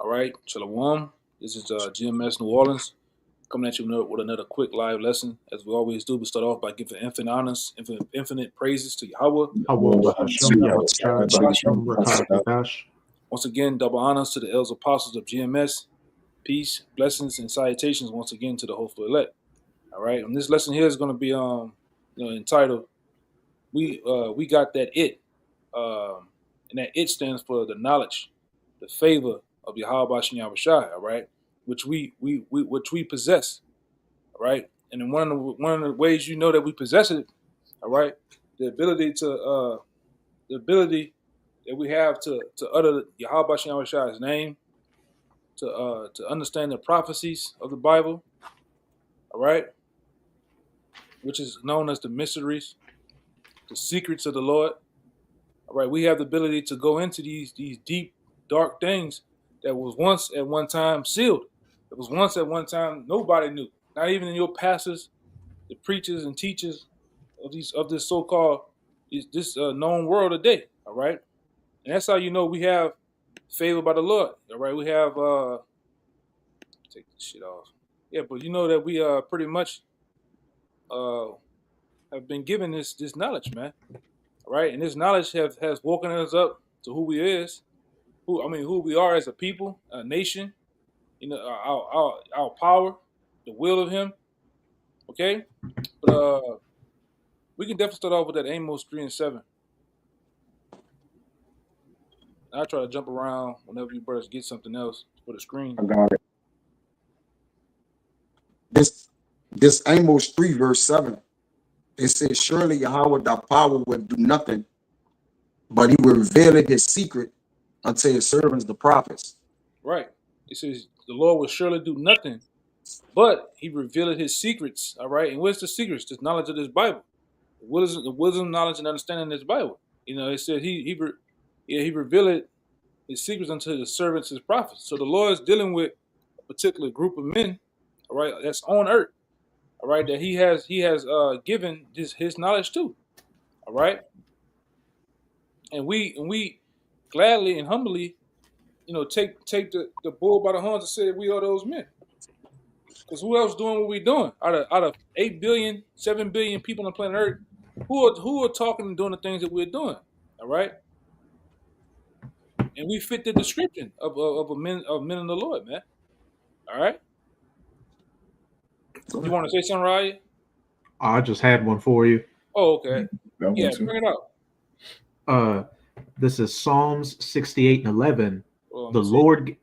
All right, Shalom. This is GMS New Orleans coming at you with another quick live lesson. As we always do, we start off by giving infinite honors, infinite praises to Yahweh. Once again, double honors to the elders apostles of GMS. Peace, blessings, and salutations once again to the hopeful elect. All right, and this lesson here is going to be entitled "We Got That It," and that it stands for the knowledge, the favor of Yahweh Bashem Yahushai, all right, which we possess, all right. And in one of the ways you know that we possess it, all right, the ability that we have to utter Yahweh Bashem Yahushai's name, to understand the prophecies of the Bible, all right, which is known as the mysteries, the secrets of the Lord. All right, we have the ability to go into these deep, dark things that was once at one time sealed. It was once at one time nobody knew, not even your pastors, the preachers and teachers of this so-called known world today. All right, and that's how you know we have favor by the Lord. All right, we have take this shit off. Yeah, but you know that we pretty much have been given this knowledge, man. All right, and this knowledge has woken us up to who we are as a people, a nation, our power, the will of Him. Okay, but we can definitely start off with that Amos 3:7. I try to jump around whenever you brothers get something else for the screen. I got it. This Amos 3 verse 7. It says, "Surely Yahweh thy power will do nothing, but He will reveal His secret unto His servants the prophets." Right. It says the Lord will surely do nothing, but He revealed His secrets. All right. And what's the secrets? The knowledge of this Bible. The wisdom, knowledge, and understanding of this Bible. It said He revealed His secrets unto His servants, His prophets. So the Lord is dealing with a particular group of men, all right, that's on earth, all right, that He has given His knowledge to, all right, and we gladly and humbly, take the bull by the horns and say we are those men. Because who else doing what we're doing? Out of 8 billion, 7 billion people on the planet Earth, who are talking and doing the things that we're doing? All right, and we fit the description of men of the Lord, man. All right. You want to say something, Ryan? I just had one for you. Oh, okay. Yeah, bring it up. This is Psalms 68:11. The see. Lord.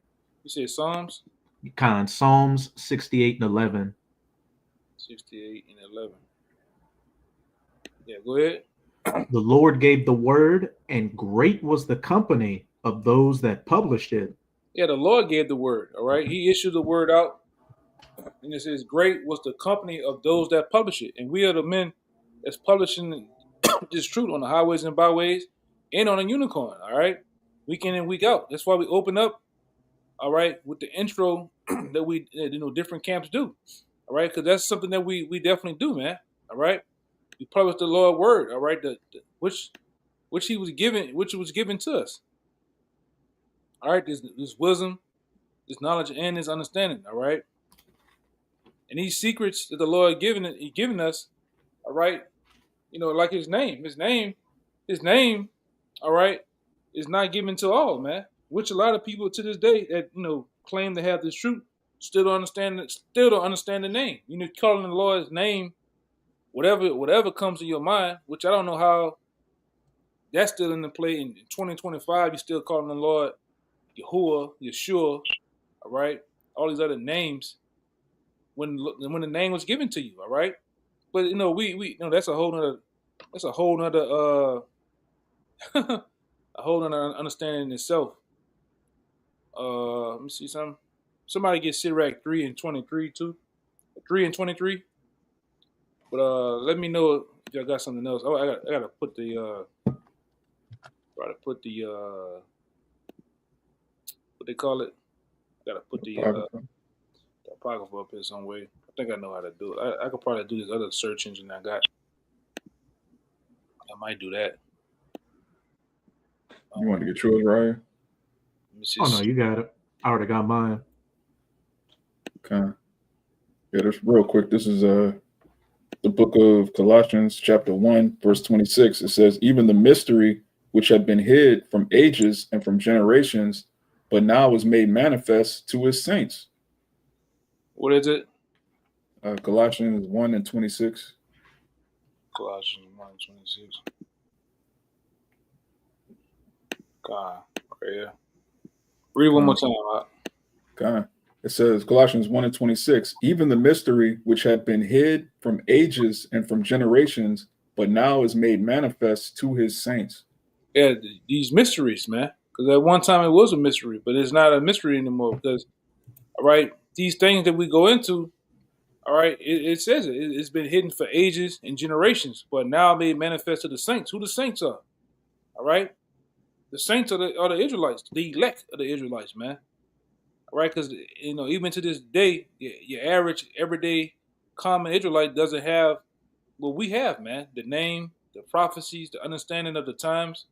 You say Psalms? Psalms 68:11. 68:11. Yeah, go ahead. The Lord gave the word, and great was the company of those that published it. Yeah, the Lord gave the word. All right, He issued the word out, and it says, "Great was the company of those that publish it." And we are the men that's publishing this truth on the highways and byways, and on a unicorn. All right, week in and week out. That's why we open up. All right, with the intro that we different camps do. All right, because that's something that we definitely do, man. All right, we publish the Lord word. All right, which was given to us. All right, this wisdom, this knowledge, and this understanding. All right, and these secrets that the Lord given us. All right, like His name. His name. All right, is not given to all, man. Which a lot of people to this day that claim to have this truth still don't understand the name. Calling the Lord's name, whatever comes to your mind. Which I don't know how that's still in the play in 2025. You're still calling the Lord Yahuwah, Yeshua, all right, all these other names when the name was given to you, all right. But we that's a whole nother a whole nother understanding in itself. Let me see something. Somebody get Sirach 3:23 too. 3:23. But let me know if y'all got something else. Oh, I gotta put the what they call it. I gotta put the apocrypha up here some way. I think I know how to do it. I could probably do this other search engine I got. I might do that. You want to get yours, Ryan? Oh no, you got it. I already got mine. Okay. Yeah, that's real quick. This is the book of Colossians, chapter 1, verse 26. It says, even the mystery which had been hid from ages and from generations, but now is made manifest to his saints. What is it? Colossians 1 and 26. Colossians 1:26. God, right here. Read one more time. Okay. It says, Colossians 1 and 26, even the mystery which had been hid from ages and from generations, but now is made manifest to his saints. Yeah, these mysteries, man. Because at one time it was a mystery, but it's not a mystery anymore. Because, all right, these things that we go into, all right, it says it's been hidden for ages and generations, but now made manifest to the saints. Who the saints are? All right, the saints are the Israelites, the elect of the Israelites, man. All right, because even to this day, your average, everyday, common Israelite doesn't have what we have, man. The name, the prophecies, the understanding of the times,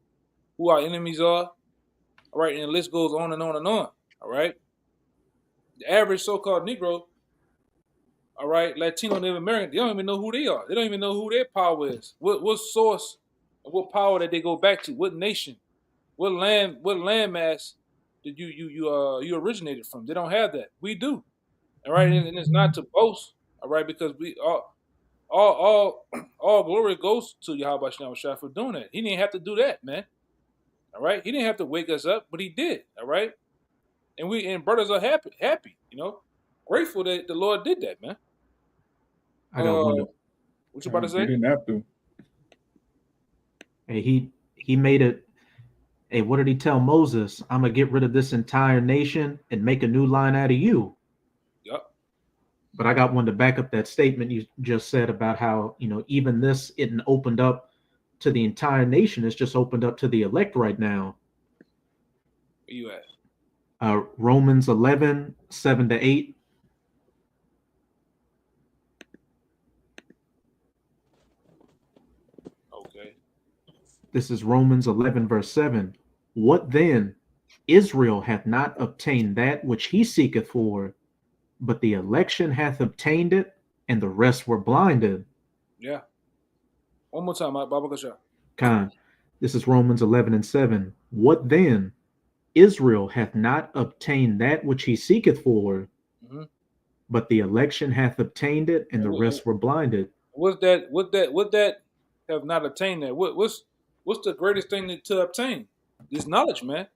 who our enemies are. All right, and the list goes on and on and on. All right, the average so-called Negro, all right, Latino, Native American, they don't even know who they are. They don't even know who their power is. What source, what power that they go back to? What nation? What landmass did you originated from? They don't have that. We do. All right, and it's not to boast. All right, because we all glory goes to Yahweh Shem Shah for doing that. He didn't have to do that, man. All right, he didn't have to wake us up, but he did. All right, and brothers are happy, grateful that the Lord did that, man. I got one. What you about to say? He didn't have to. Hey, he made it. Hey, what did he tell Moses? I'm gonna get rid of this entire nation and make a new line out of you. Yep. But I got one to back up that statement you just said about how, even this isn't opened up to the entire nation. It's just opened up to the elect right now. Where you at? Romans 11, 7-8. Okay. This is Romans 11, verse 7. What then? Israel hath not obtained that which he seeketh for, but the election hath obtained it, and the rest were blinded. Yeah. One more time, Baba Kasha. Khan. This is Romans 11 and 7. What then? Israel hath not obtained that which he seeketh for, but the election hath obtained it, and the rest were blinded. What that have not obtained that? What's the greatest thing to obtain? This knowledge, man.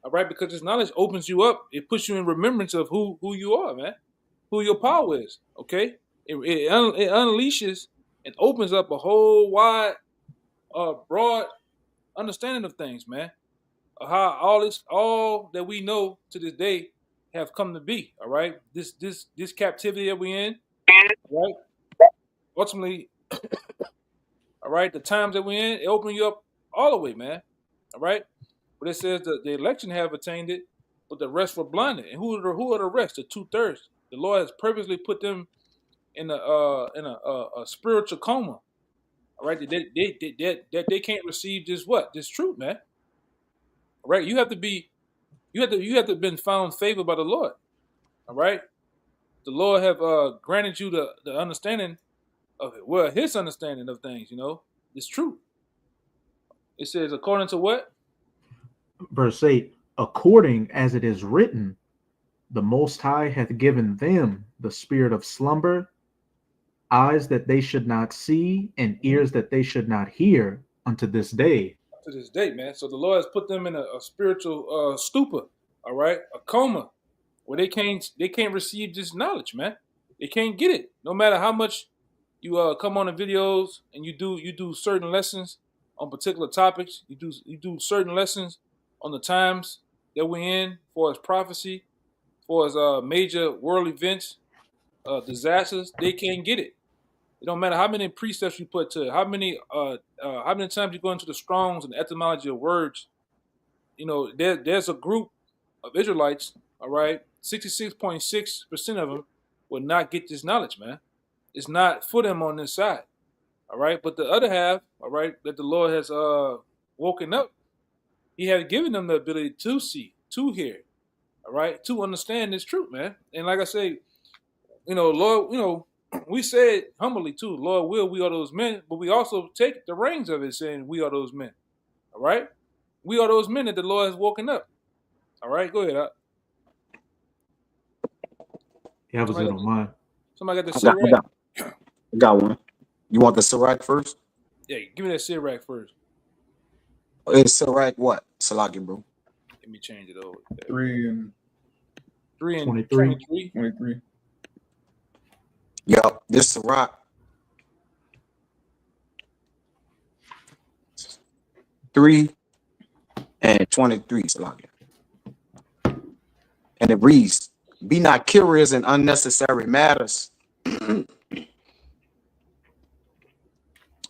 All right, because this knowledge opens you up. It puts you in remembrance of who you are, man. Who your power is. Okay, it unleashes and opens up a whole wide, broad understanding of things, man. How all that we know to this day have come to be. All right, this captivity that we in, right? Ultimately, all right, the times that we're in, it open you up all the way, man. All right, but it says that the election have attained it, but the rest were blinded. And who are the rest? The 2/3. The Lord has purposely put them in a spiritual coma. All right, that they can't receive this truth, man. All right, you have to been found favor by the Lord. All right, the Lord have granted you the understanding of it. Well, His understanding of things, it's true. It says, according to what? Verse 8, according as it is written, the Most High hath given them the spirit of slumber, eyes that they should not see, and ears that they should not hear unto this day. To this day, man. So the Lord has put them in a spiritual stupor, all right, a coma, where they can't receive this knowledge, man. They can't get it, no matter how much you come on the videos and you do certain lessons on particular topics. You do certain lessons on the times that we're in, for as prophecy, for as major world events, disasters. They can't get it. It don't matter how many precepts you put to it, how many times you go into the Strongs and the etymology of words. There's a group of Israelites, all right, 66.6% of them will not get this knowledge, man. It's not for them on this side, all right. But the other half, all right, that the Lord has woken up, He has given them the ability to see, to hear, all right, to understand this truth, man. And like I say, Lord, we said humbly too, Lord will, we are those men, but we also take the reins of it saying we are those men. All right? We are those men that the Lord has woken up. All right, go ahead. Yeah, I was Somebody in got on the, mine. somebody got the I Sirach. got one. You want the Sirach first? Yeah, give me that Sirach first. It's Sirach what? Salaki, bro. Let me change it over. 3 and 3 and 23. 23. 23. Yup, this Sirach 3 and 23, Salaki. And it reads, be not curious in unnecessary matters.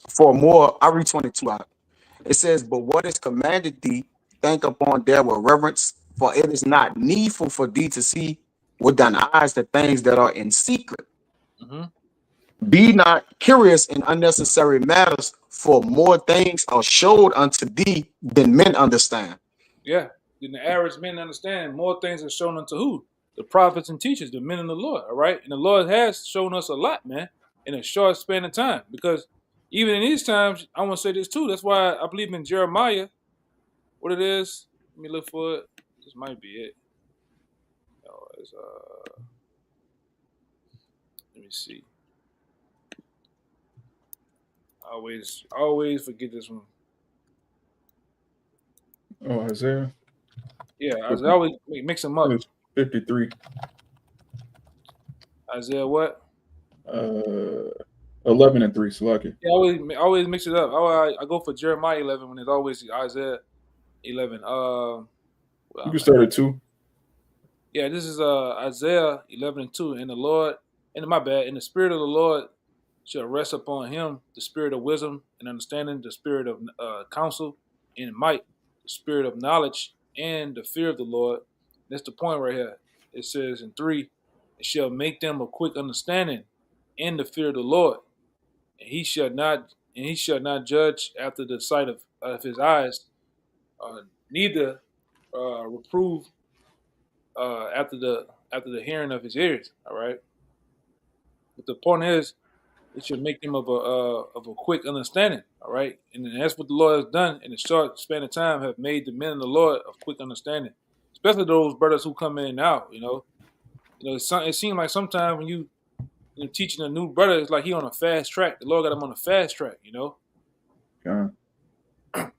For more, I read 22 out. It says, but what is commanded thee, think upon there with reverence, for it is not needful for thee to see with thine eyes the things that are in secret. Mm-hmm. Be not curious in unnecessary matters, for more things are showed unto thee than men understand. Yeah. Then the average men understand more things are shown unto who? The prophets and teachers, the men of the Lord. All right. And the Lord has shown us a lot, man, in a short span of time. Because even in these times, I want to say this too. That's why I believe in Jeremiah. What it is, let me look for it. This might be it. No, it's let me see. I always forget this one. Oh, Isaiah. Yeah, I always mix them up. It's 53. Isaiah what? 11 and 3. Salaki. Yeah, I always mix it up. I go for Jeremiah 11 when it's always Isaiah 11. You can start at 2. Yeah, this is Isaiah 11 and 2. And the Lord, and my bad, and the Spirit of the Lord shall rest upon him, the Spirit of wisdom and understanding, the Spirit of counsel and might, the Spirit of knowledge and the fear of the Lord. That's the point right here. It says in 3, it shall make them of quick understanding in the fear of the Lord, and he shall not judge after the sight of his eyes, neither reprove after the hearing of his ears. All right. But the point is, it should make them of a quick understanding. All right, and that's what the Lord has done in a short span of time. Have made the men of the Lord of quick understanding, especially those brothers who come in now. It seems like sometimes when you're teaching a new brother, it's like he on a fast track. The Lord got him on a fast track. Yeah. But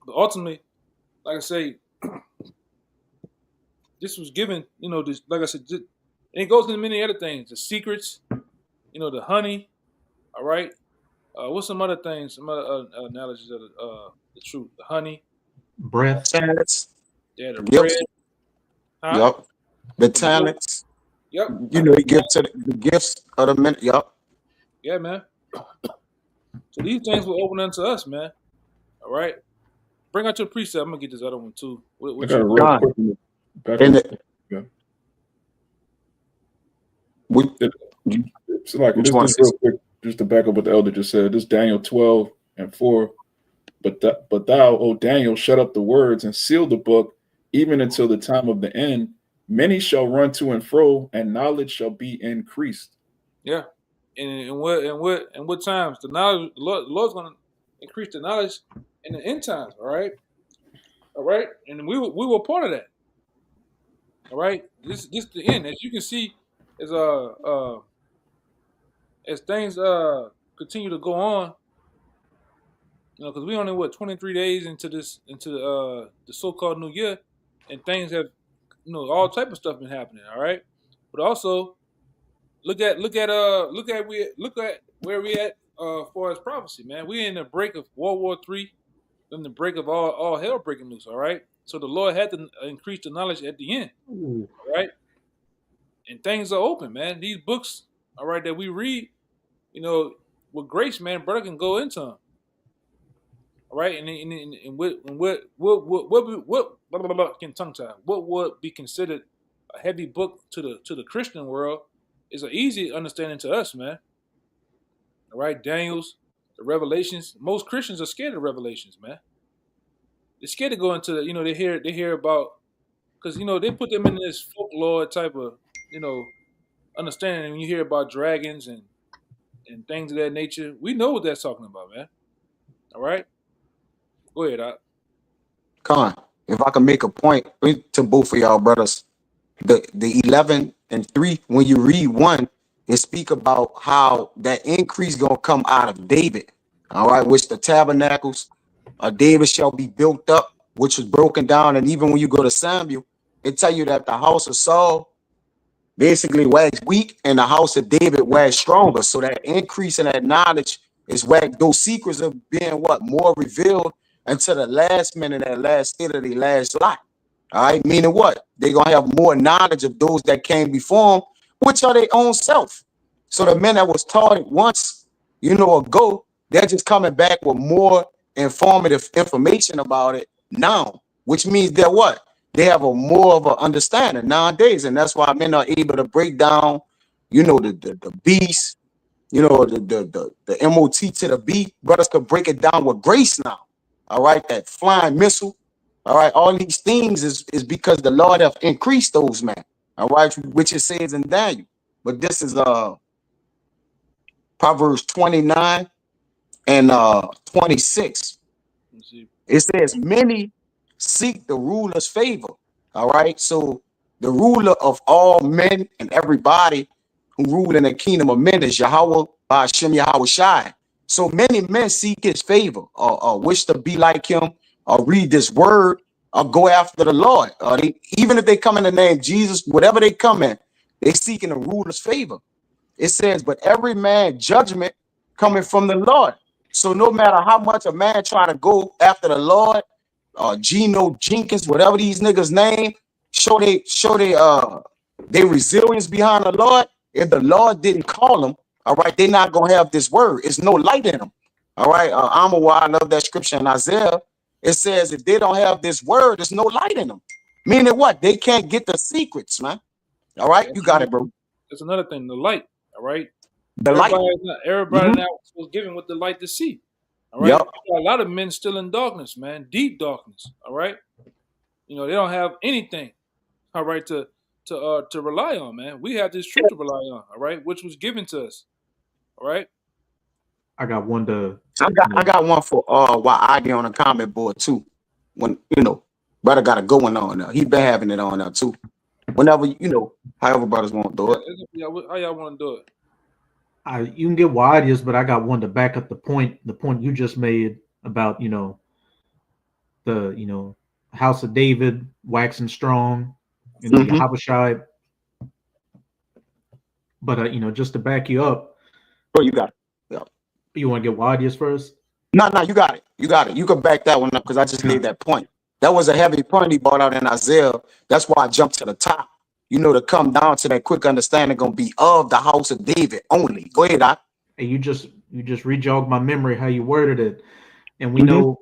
ultimately, like I say, this was given, this, like I said, and it goes into many other things, the secrets, the honey, all right? What's some other things, some other analogies of the truth? The honey. Breath. Talents. Yeah, the Yep. bread. Huh? Yep. The talents. Yep. He gives to the gifts of the men. Yep. Yeah, man. So these things will open unto us, man. All right? Bring out your precept. I'm going to get this other one, too. I got a real God. quick one. Back And up. Yeah. It's like Which this one? is real quick, just to back up what the elder just said. This Daniel 12 and 4. But thou, O Daniel, shut up the words and seal the book, even until the time of the end. Many shall run to and fro, and knowledge shall be increased. Yeah. And what times? The knowledge, the Lord's going to increase the knowledge in the end times, all right? All right? And we were part of that. All right? This the end. As you can see, as things continue to go on, because we only 23 days into the so-called new year, and things have all type of stuff been happening. All right, but also look at where we at far as prophecy, man. We in the break of World War III, in the break of all hell breaking loose. All right, so the Lord had to increase the knowledge at the end. Ooh. All right, and things are open, man. These books, all right, that we read, with grace, man, brother can go into them. All right, and what can tongue tie? What would be considered a heavy book to the Christian world is an easy understanding to us, man. All right, Daniel's, the Revelations. Most Christians are scared of Revelations, man. They're scared to go into they hear about because they put them in this folklore type of understanding. When you hear about dragons and things of that nature, we know what that's talking about, man. All right, go ahead. Con, if I can make a point to both of y'all brothers, the 11:3, when you read one, it speak about how that increase gonna come out of David. All right, which the tabernacles of David shall be built up, which was broken down. And even when you go to Samuel, it tell you that the house of Saul basically waxed weak and the house of David waxed stronger. So that increase in that knowledge is where those secrets of being what more revealed until the last minute, that last state of the last life. All right, meaning what? They're gonna have more knowledge of those that came before them, which are their own self. So the men that was taught it once, ago, they're just coming back with more informative information about it now, which means they're what? They have a more of an understanding nowadays, and that's why men are able to break down, the beast, the MOT to the B. Brothers could break it down with grace now. All right, that flying missile. All right, all these things is because the Lord have increased those, man. All right, which it says in Daniel. But this is Proverbs 29 and 26. It says, many seek the ruler's favor. All right, so the ruler of all men and everybody who rule in the kingdom of men is Yahweh Hashem Yahweh Shai. So many men seek his favor, or wish to be like him, or read this word, or go after the Lord. Even if they come in the name of Jesus, whatever they come in, they seeking the ruler's favor. It says, but every man judgment coming from the Lord. So no matter how much a man try to go after the Lord, Geno Jenkins, whatever these niggas name, show they resilience behind the Lord. If the Lord didn't call them, all right, they're not gonna have this word. It's no light in them. All right, I love that scripture in Isaiah. It says if they don't have this word, there's no light in them. Meaning what? They can't get the secrets, man. All right, you got it, bro. That's another thing, the light. All right, the light. Everybody now was given with the light to see. All right, a lot of men still in darkness, man, deep darkness. All right, they don't have anything. All right, to rely on, man. We have this truth to rely on. All right, which was given to us. All right. I got one to. I got one for while I get on the comment board too. When brother got a going on now. He been having it on now too. Whenever however brothers want to do it. How y'all want to do it? You can get wild ideas, but I got one to back up the point you just made about the House of David waxing strong, Yahushua. But just to back you up. Oh, you got it. Yeah. You want to get wild ideas first? No, you got it. You got it. You can back that one up because I just made that point. That was a heavy point he brought out in Isaiah. That's why I jumped to the top. To come down to that quick understanding gonna be of the house of David only. Go ahead, Doc. Hey, you just re-jogged my memory how you worded it. And we know,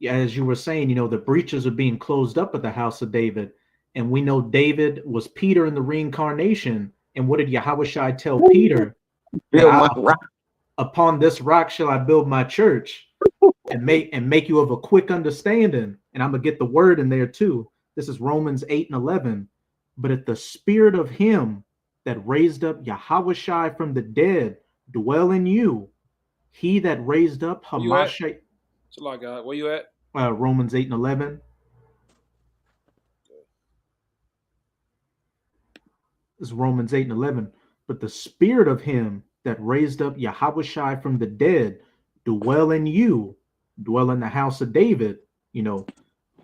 as you were saying, the breaches are being closed up at the house of David. And we know David was Peter in the reincarnation. And what did Yahushua tell Peter? Upon this rock shall I build my church and make you of a quick understanding. And I'm gonna get the word in there too. This is Romans 8:11. But if the spirit of him that raised up Yahushua from the dead dwell in you, he that raised up Hamashiach. Where you at? Romans 8:11. This is Romans 8:11. But the spirit of him that raised up Yahushua from the dead dwell in you, dwell in the house of David.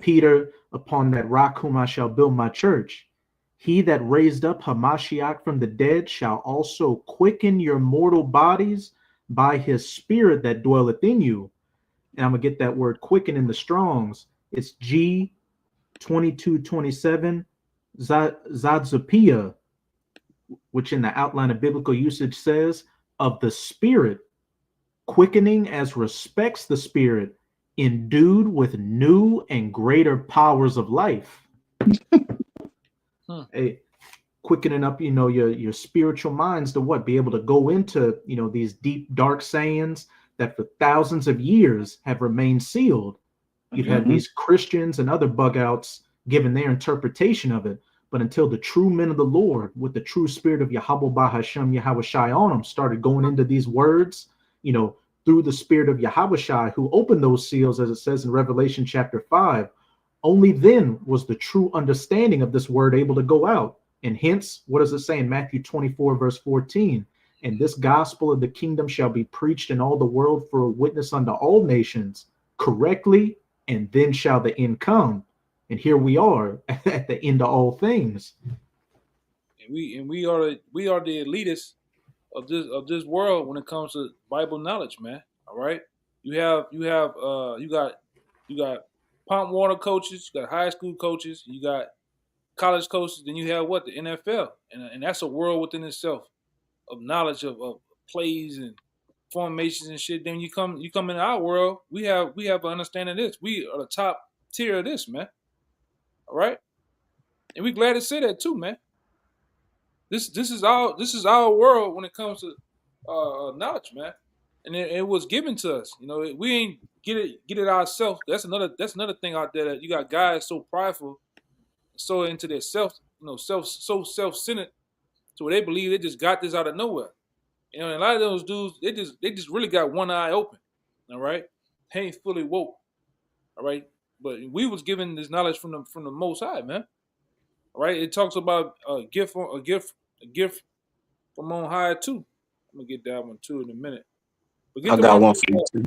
Peter, upon that rock whom I shall build my church. He that raised up Hamashiach from the dead shall also quicken your mortal bodies by his spirit that dwelleth in you. And I'm going to get that word quicken in the Strongs. It's G2227 Zadzapia, which in the outline of biblical usage says, of the spirit, quickening as respects the spirit, endued with new and greater powers of life. Hey, quickening up, your spiritual minds to what? Be able to go into, these deep, dark sayings that for thousands of years have remained sealed. You've had these Christians and other bug outs, giving their interpretation of it. But until the true men of the Lord, with the true spirit of Yahweh Bahashem Yahweh Shai on them, started going into these words, you know, through the spirit of Yahweh Shai, who opened those seals, as it says in Revelation chapter 5, only then was the true understanding of this word able to go out. And hence, what does it say in Matthew 24, verse 14? And this gospel of the kingdom shall be preached in all the world for a witness unto all nations correctly, and then shall the end come. And here we are at the end of all things. And we are the elitists of this world when it comes to Bible knowledge, man. All right. You got pump water coaches, you got high school coaches, you got college coaches, then you have the NFL. And that's a world within itself of knowledge of plays and formations and shit. Then you come in our world, we have an understanding of this. We are the top tier of this, man. All right, and we're glad to say that too, man. This is our world when it comes to knowledge, man, and it was given to us. You know, we ain't get it ourselves. That's another thing out there, that you got guys so prideful, so into their self, so self-centered, so they believe they just got this out of nowhere. You know, and a lot of those dudes, they just really got one eye open. All right, they ain't fully woke. All right. But we was given this knowledge from the Most High, man. All right, it talks about a gift from on high too. I'm gonna get that one too in a minute. But get I got one for you too.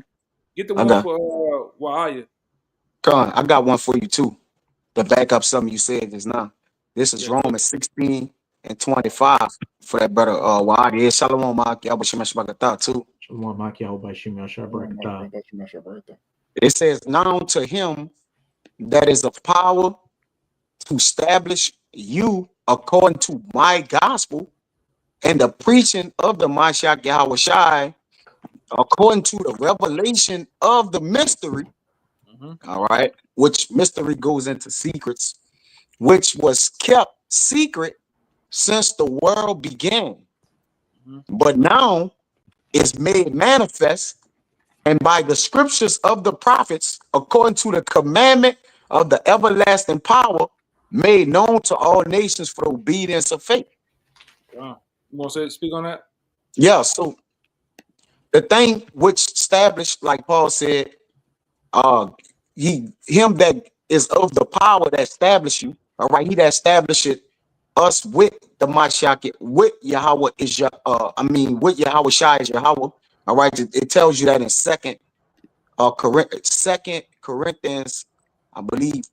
Get the one for Wa'aya. Con, I got one for you too, to back up something you said just now. This is Romans 16 and 25 for that brother Wa'aya. Shalom, Mak Yahweh Shemash Bagatah too. Shalom, Mak Yahweh Shemash Bagatah. It says, now to him that is of power to establish you according to my gospel and the preaching of the Mashiach Yahweh Shai, according to the revelation of the mystery, all right, which mystery goes into secrets, which was kept secret since the world began, but now is made manifest, and by the scriptures of the prophets, according to the commandment of the everlasting power, made known to all nations for the obedience of faith. Wow. You want to speak on that? Yeah, so the thing which established, like Paul said, him that is of the power that established you, all right, he that established us with the Mashiach, with Yahweh is with Yahweh Shai is Yahweh. All right, it tells you that in Second Corinthians, I believe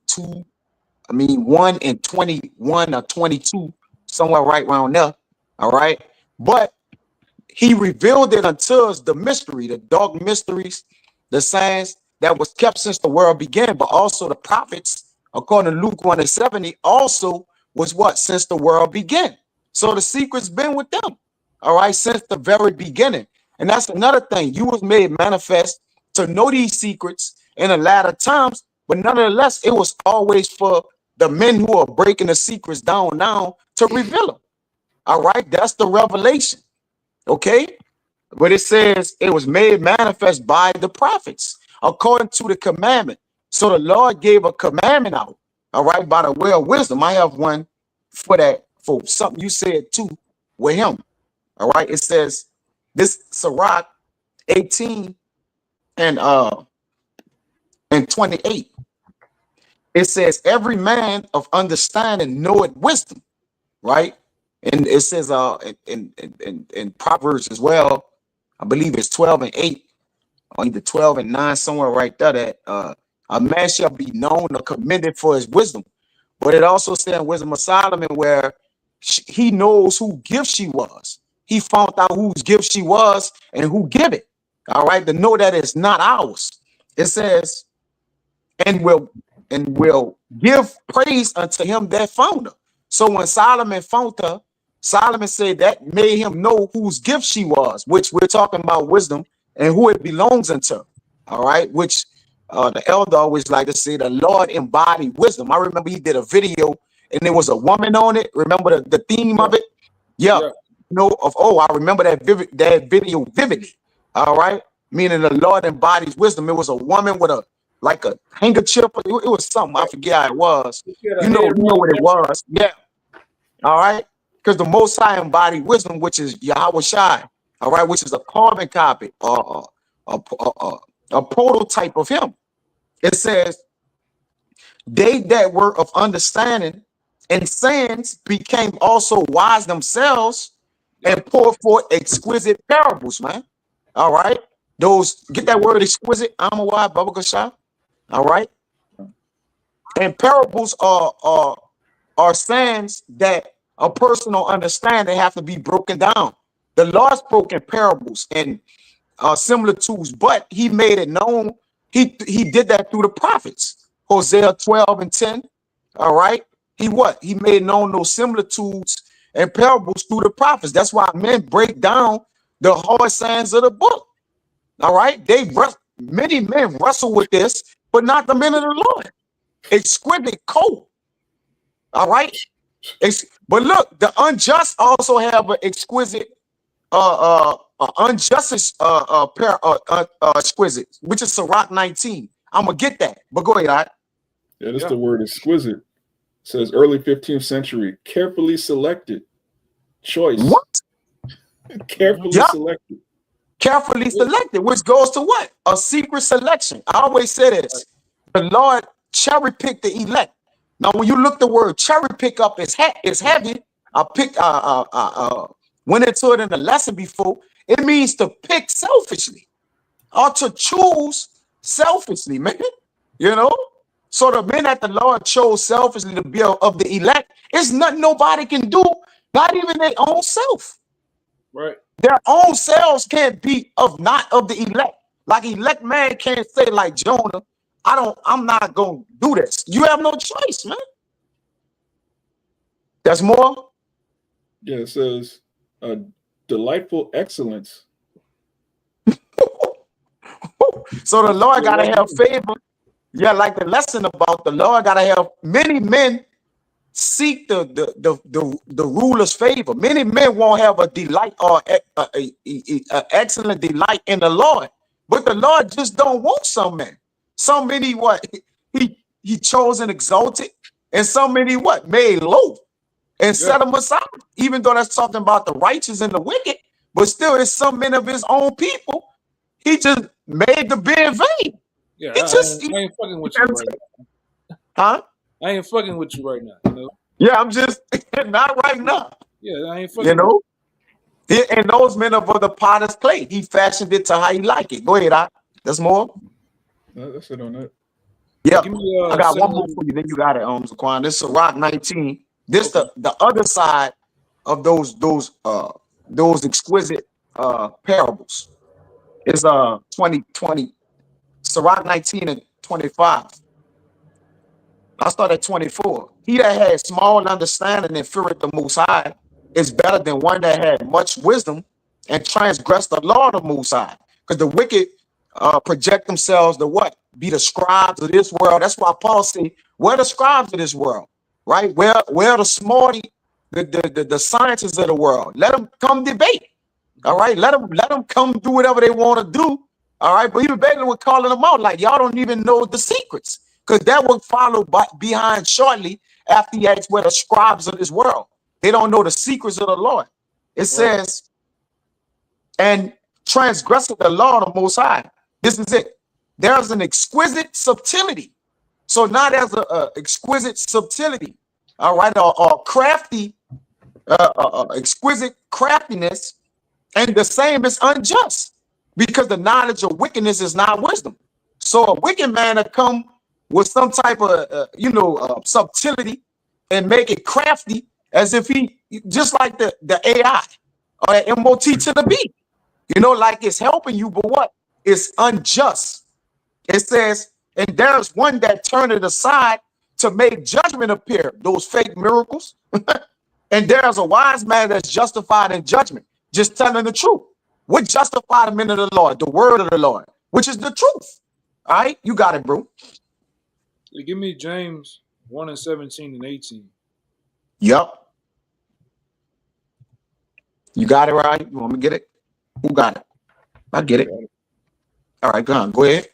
1 and 21 or 22, somewhere right around there. All right, but he revealed it unto us, the mystery, the dark mysteries, the signs that was kept since the world began, but also the prophets, according to Luke 1 and 70, also was what? Since the world began. So the secret's been with them, all right, since the very beginning. And that's another thing. You was made manifest to know these secrets in the latter times, but nonetheless, it was always for the men who are breaking the secrets down now to reveal them. All right, that's the revelation. Okay, but it says it was made manifest by the prophets according to the commandment. So the Lord gave a commandment out, all right, by the way of wisdom. I have one for that, for something you said too with him. All right, it says this Sirach 18 and 28. It says every man of understanding knoweth wisdom, right? And it says in Proverbs as well, I believe it's 12 and 8, or either 12 and 9, somewhere right there, that a man shall be known or commended for his wisdom. But it also said in Wisdom of Solomon where he knows who gift she was. He found out whose gift she was and who give it. All right, to know that it's not ours. It says, and will give praise unto him that found her. So when Solomon found her, Solomon said that made him know whose gift she was, which we're talking about wisdom and who it belongs unto. All right, which the elder always like to say the Lord embodied wisdom. I remember he did a video and there was a woman on it. Remember the theme of it? Yeah. I remember that video vividly. All right, meaning the Lord embodies wisdom. It was a woman with a like a handkerchief. It was something. I forget how it was. He had a You know head what it wrap. was. Yeah. All right. Because the Most High embodied wisdom, which is Yahweh Shai. All right, which is a carbon copy or a prototype of him. It says, they that were of understanding and sayings became also wise themselves and poured forth exquisite parables, man. All right. Those, get that word exquisite, Amawai, Baba Kasha. All right. And parables are sayings that a person don't understand. They have to be broken down. The Lord spoke in parables and similitudes, but he made it known. He did that through the prophets. Hosea 12:10. All right. He made known those similitudes and parables through the prophets. That's why men break down the hard sayings of the book. All right. Many men wrestle with this, but not the men of the Lord. Exquisite code. All right. But look, the unjust also have an exquisite injustice exquisite, which is Sirach 19. I'm gonna get that, but go ahead. All right? Yeah, that's the word exquisite. It says early 15th century, carefully selected, choice. What? Carefully selected. Carefully selected, which goes to what? A secret selection. I always say this: the Lord cherry picked the elect. Now, when you look the word cherry pick up, it's heavy. Went into it in the lesson before. It means to pick selfishly or to choose selfishly, man. You know? So the men that the Lord chose selfishly to be of the elect, it's nothing nobody can do, not even their own self. Right. Their own selves can't be not of the elect. Like elect man can't say like Jonah, I'm not gonna do this. You have no choice, man. There's more. Yeah, it says delightful excellence. So the Lord gotta have favor. Yeah, like the lesson about the Lord gotta have many men seek the ruler's favor. Many men won't have a delight or a excellent delight in the Lord, but the Lord just don't want some men. So many he chose and exalted, and so many made low and set them aside. Even though that's talking about the righteous and the wicked, but still, it's some men of his own people. He just made the bed vain. Yeah, I ain't fucking with you right now. Huh? I ain't fucking with you right now. You know? Yeah, I'm just not right now. Yeah, I ain't fucking. You know. And those men of the potter's clay, he fashioned it to how he like it. Go ahead, there's more. That's it on that. Yeah, I got one more for you. Then you got it, Zaquan. This is Sirach 19. This the other side of those exquisite parables. Is 2020 Sirach 19 and 25. I start at 24. He that had small understanding and feareth the Most High is better than one that had much wisdom and transgressed the law of the Most High. Because the wicked project themselves to what? Be the scribes of this world. That's why Paul said, "We're the scribes of this world, right? We're the smarty, the scientists of the world. Let them come debate. All right, let them come do whatever they want to do. All right, but even Bailey was calling them out like y'all don't even know the secrets, because that will follow behind shortly after he asks, "Where the scribes of this world?" They don't know the secrets of the Lord. It says, "And transgressing the law of the Most High." This is it. There's an exquisite subtlety. So now there's a exquisite subtlety. All right, or crafty, exquisite craftiness. And the same is unjust, because the knowledge of wickedness is not wisdom. So a wicked man to come with some type of, subtlety and make it crafty, as if he, just like the AI or MOT to the B, like it's helping you, but what? It's unjust. It says, and there's one that turned it aside to make judgment appear, those fake miracles. And there's a wise man that's justified in judgment, just telling the truth. What justified the men of the Lord? The word of the Lord, which is the truth. All right, you got it, bro. Give me James 1 and 17 and 18. Yep. You got it, right? You want me to get it? Who got it? I get it. All right, go on. Go ahead.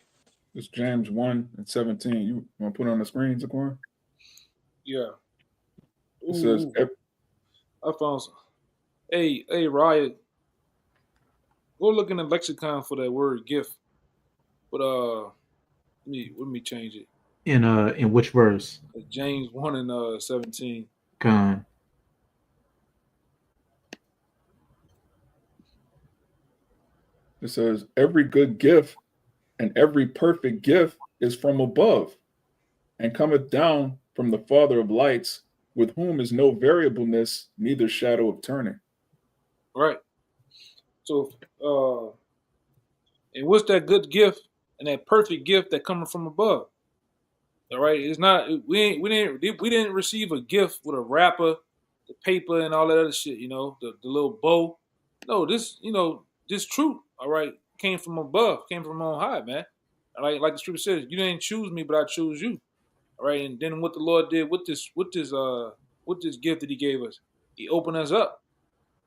It's James 1:17. You want to put it on the screen, Zaquan? Yeah. It says, Ooh, I found some. Hey, Riot, go look in the lexicon for that word gift. But let me change it. In which verse? James 1 and 17. Con. it says, every good gift and every perfect gift is from above and cometh down from the Father of lights, with whom is no variableness, neither shadow of turning. Right. So and what's that good gift and that perfect gift that coming from above? All right. It's not we didn't receive a gift with a wrapper, the paper and all that other shit, the little bow. No, this truth, all right, came from above, came from on high, man. All right, like the scripture says, you didn't choose me, but I chose you. All right, and then what the Lord did with this gift that He gave us, He opened us up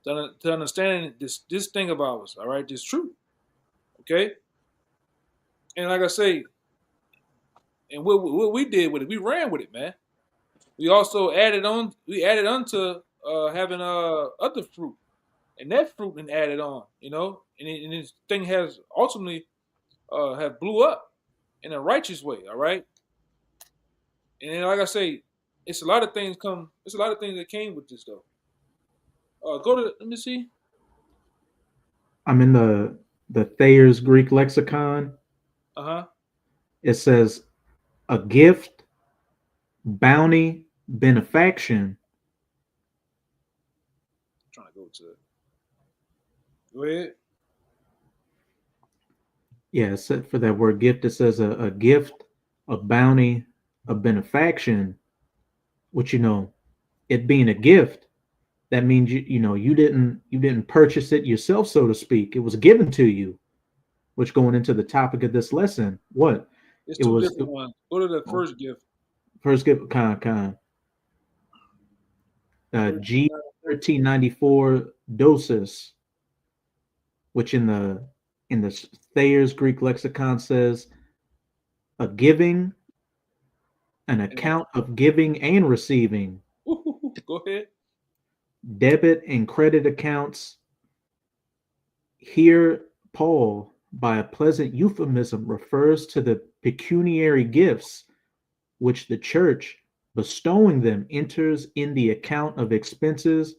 to understanding this thing about us. All right, this truth. Okay, and like I say, and what we did with it, we ran with it, man. We also added on. We added on to having other fruit, and that fruit been added on. And this thing has ultimately have blew up in a righteous way. All right, and then, like I say, it's a lot of things come. It's a lot of things that came with this though. Let me see. I'm in the Thayer's Greek lexicon. Uh-huh. It says a gift, bounty, benefaction. I'm trying to go to it. Go ahead. Yeah, it said for that word gift, it says a gift, a bounty, a benefaction, which it being a gift, that means you didn't purchase it yourself, so to speak. It was given to you, which going into the topic of this lesson, what? It's It two was different ones. Go to the first gift. first gift con G 1394 dosis, which in the Thayer's Greek lexicon says a giving, an account of giving and receiving, Go ahead. debit and credit accounts. Here, Paul, by a pleasant euphemism, refers to the pecuniary gifts which the church, bestowing them, enters in the account of expenses,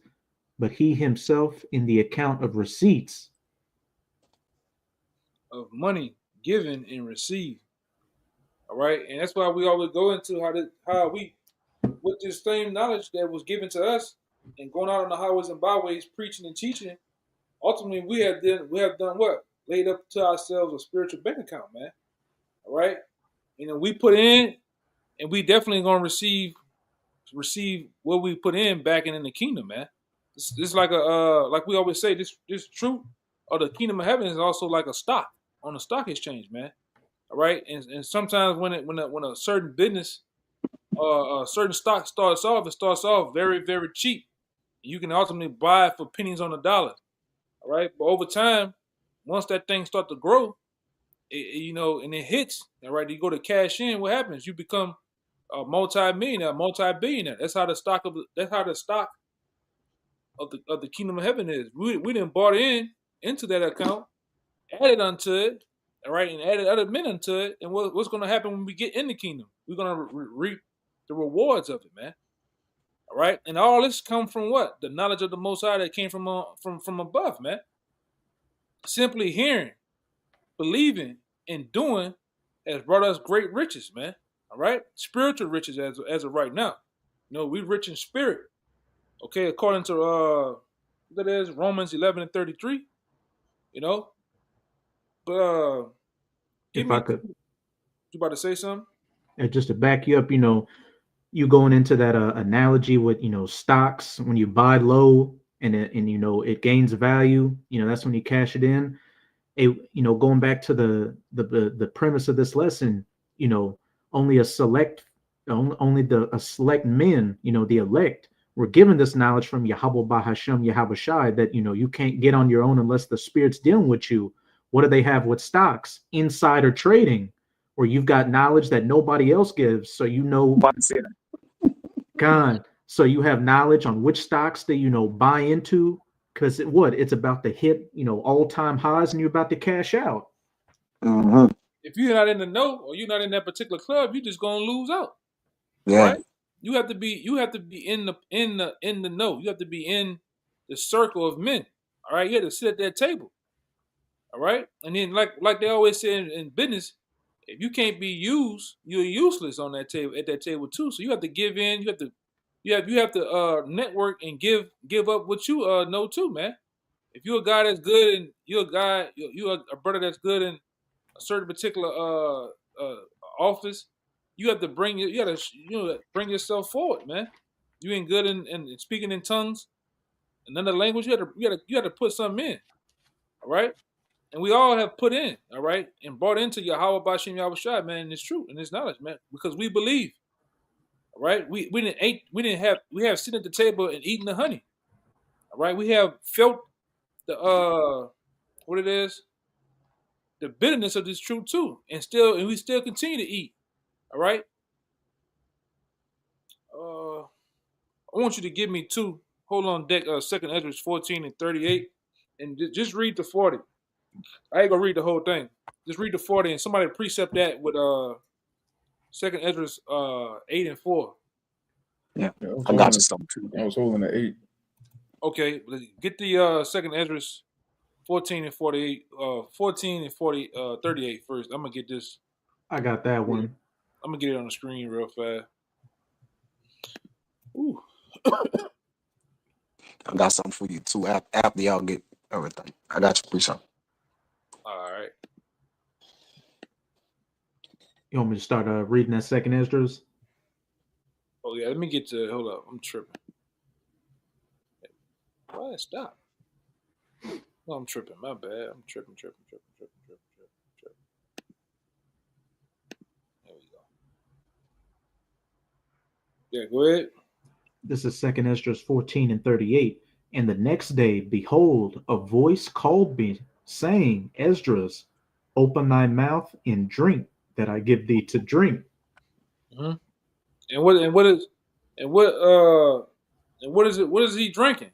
but he himself in the account of receipts. Of money given and received. All right, and that's why we always go into how we, with this same knowledge that was given to us, and going out on the highways and byways preaching and teaching. Ultimately, we have done what? Laid up to ourselves a spiritual bank account, man. All right, we put in, and we definitely gonna receive what we put in back in the kingdom, man. This like like we always say, this truth of the kingdom of heaven is also like a stock on the stock exchange, man. All right, and sometimes when a certain business, a certain stock starts off, it starts off very, very cheap. You can ultimately buy it for pennies on the dollar. All right, but over time, once that thing starts to grow, and it hits, all right, you go to cash in. What happens? You become a multi-millionaire, multi-billionaire. That's how the stock of the kingdom of heaven is. We didn't bought into that account, added unto it, all right, and added other men unto it. And what's going to happen when we get in the kingdom? We're going to reap the rewards of it, man. All right, and all this come from what? The knowledge of the Most High that came from above, man. Simply hearing, believing, and doing has brought us great riches, man. All right, spiritual riches as of right now. We rich in spirit. Okay, according to that is Romans 11:33. But If I could, you about to say something? and just to back you up, you going into that analogy with stocks. When you buy low and it gains value, that's when you cash it in. Going back to the premise of this lesson, only a select men, the elect, were given this knowledge from Yahweh Bahashem Yahweh Shai that you can't get on your own unless the Spirit's dealing with you. What do they have with stocks? Insider trading, or you've got knowledge that nobody else gives. So you know, About to say that. God, so you have knowledge on which stocks that buy into, because it's about to hit all-time highs and you're about to cash out. Mm-hmm. If you're not in the know or you're not in that particular club, you're just gonna lose out. Yeah. Right? You have to be in the know. You have to be in the circle of men. All right, you have to sit at that table. All right, and then like they always say in business, if you can't be used, you're useless on that table at that table too. So you have to give in. You have to network and give up what you know too, man. If you're a guy that's good and you're a brother that's good in a certain particular office, you have to bring bring yourself forward, man. You ain't good in speaking in tongues, another language. You had to put something in, all right. And we all have put in, all right, and brought into Yahweh Bashim Yahushua, man, and it's true and it's knowledge, man, because we believe, all right. We have sitting at the table and eating the honey, all right. We have felt the what it is, the bitterness of this truth too, and we still continue to eat, all right. I want you to give me two. Hold on deck. Second Ezra 14 and 38, and just read the 40. I ain't gonna read the whole thing. Just read the 40, and somebody precept that with Second Ezra 8 and 4. Yeah. Yeah, I got you something too. I was holding the 8. Okay, get the Second Ezra 14 and 48, 14 and 40, 38 first. I'm gonna get this. I got that one. I'm gonna get it on the screen real fast. Ooh. I got something for you too. After y'all get everything, I got you something. All right. You want me to start reading that Second Esdras? Oh yeah, let me get to. Hold up, I'm tripping. Why it stop? No, I'm tripping. My bad. I'm tripping. There we go. Yeah, go ahead. This is Second Esdras 14 and 38. And the next day, behold, a voice called me, saying, Esdras, open thy mouth and drink that I give thee to drink. Mm-hmm. What is he drinking?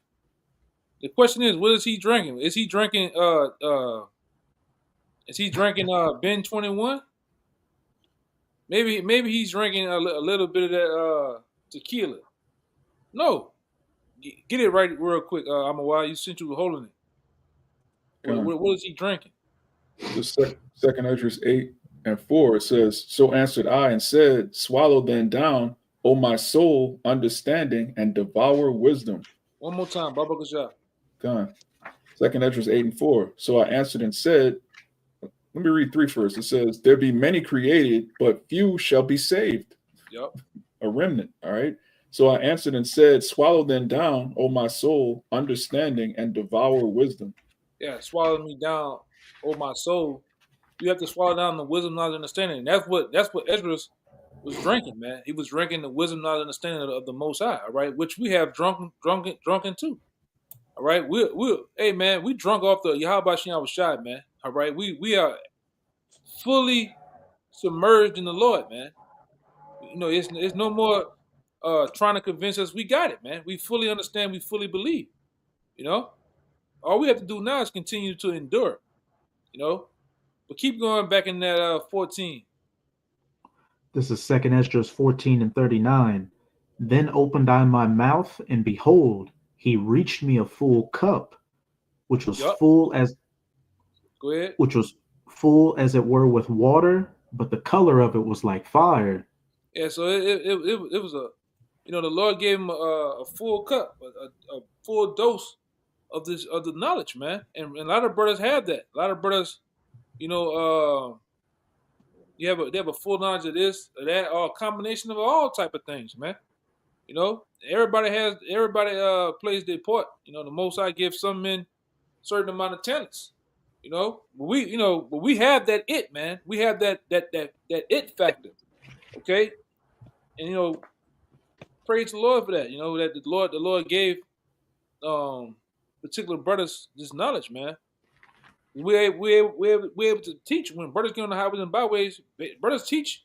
The question is, what is he drinking? Is he drinking Ben 21? Maybe he's drinking a little bit of that tequila. No. Get it right real quick. I'm a while. You since you were holding it. What is he drinking? The second Esdras 8 and 4, it says, So answered I and said, Swallow then down, O my soul, understanding, and devour wisdom. One more time, Baba Gajah. Gone. Second Esdras 8 and 4. So I answered and said, let me read 3 first. It says, There be many created, but few shall be saved. Yep. A remnant. All right. So I answered and said, Swallow then down, O my soul, understanding, and devour wisdom. Yeah, swallow me down, oh my soul. You have to swallow down the wisdom, knowledge, understanding. And that's what Esdras was drinking, man. He was drinking the wisdom, knowledge, understanding of the Most High, all right, which we have drunken too. All right, hey man, we drunk off the Yahweh Shem Shai, man. All right, we are fully submerged in the Lord, man. You know, it's no more trying to convince us we got it, man. We fully understand, we fully believe. You know, all we have to do now is continue to endure. You know, but keep going back in that 14. This is Second Esdras 14 and 39. Then opened I my mouth, and behold, he reached me a full cup, which was full as Go ahead. Which was full as it were with water, but the color of it was like fire. Yeah, so it was the Lord gave him a full cup, a full dose of the knowledge, man. And a lot of brothers have that. A lot of brothers, they have a full knowledge of this, or that, or a combination of all type of things, man. You know, everybody plays their part. You know, the Most High gives some men a certain amount of talents. You know, but we have that it, man. We have that it factor. Okay, and praise the Lord for that. You know that the Lord gave particular brothers this knowledge, man. We're able to teach when brothers get on the highways and byways. Brothers teach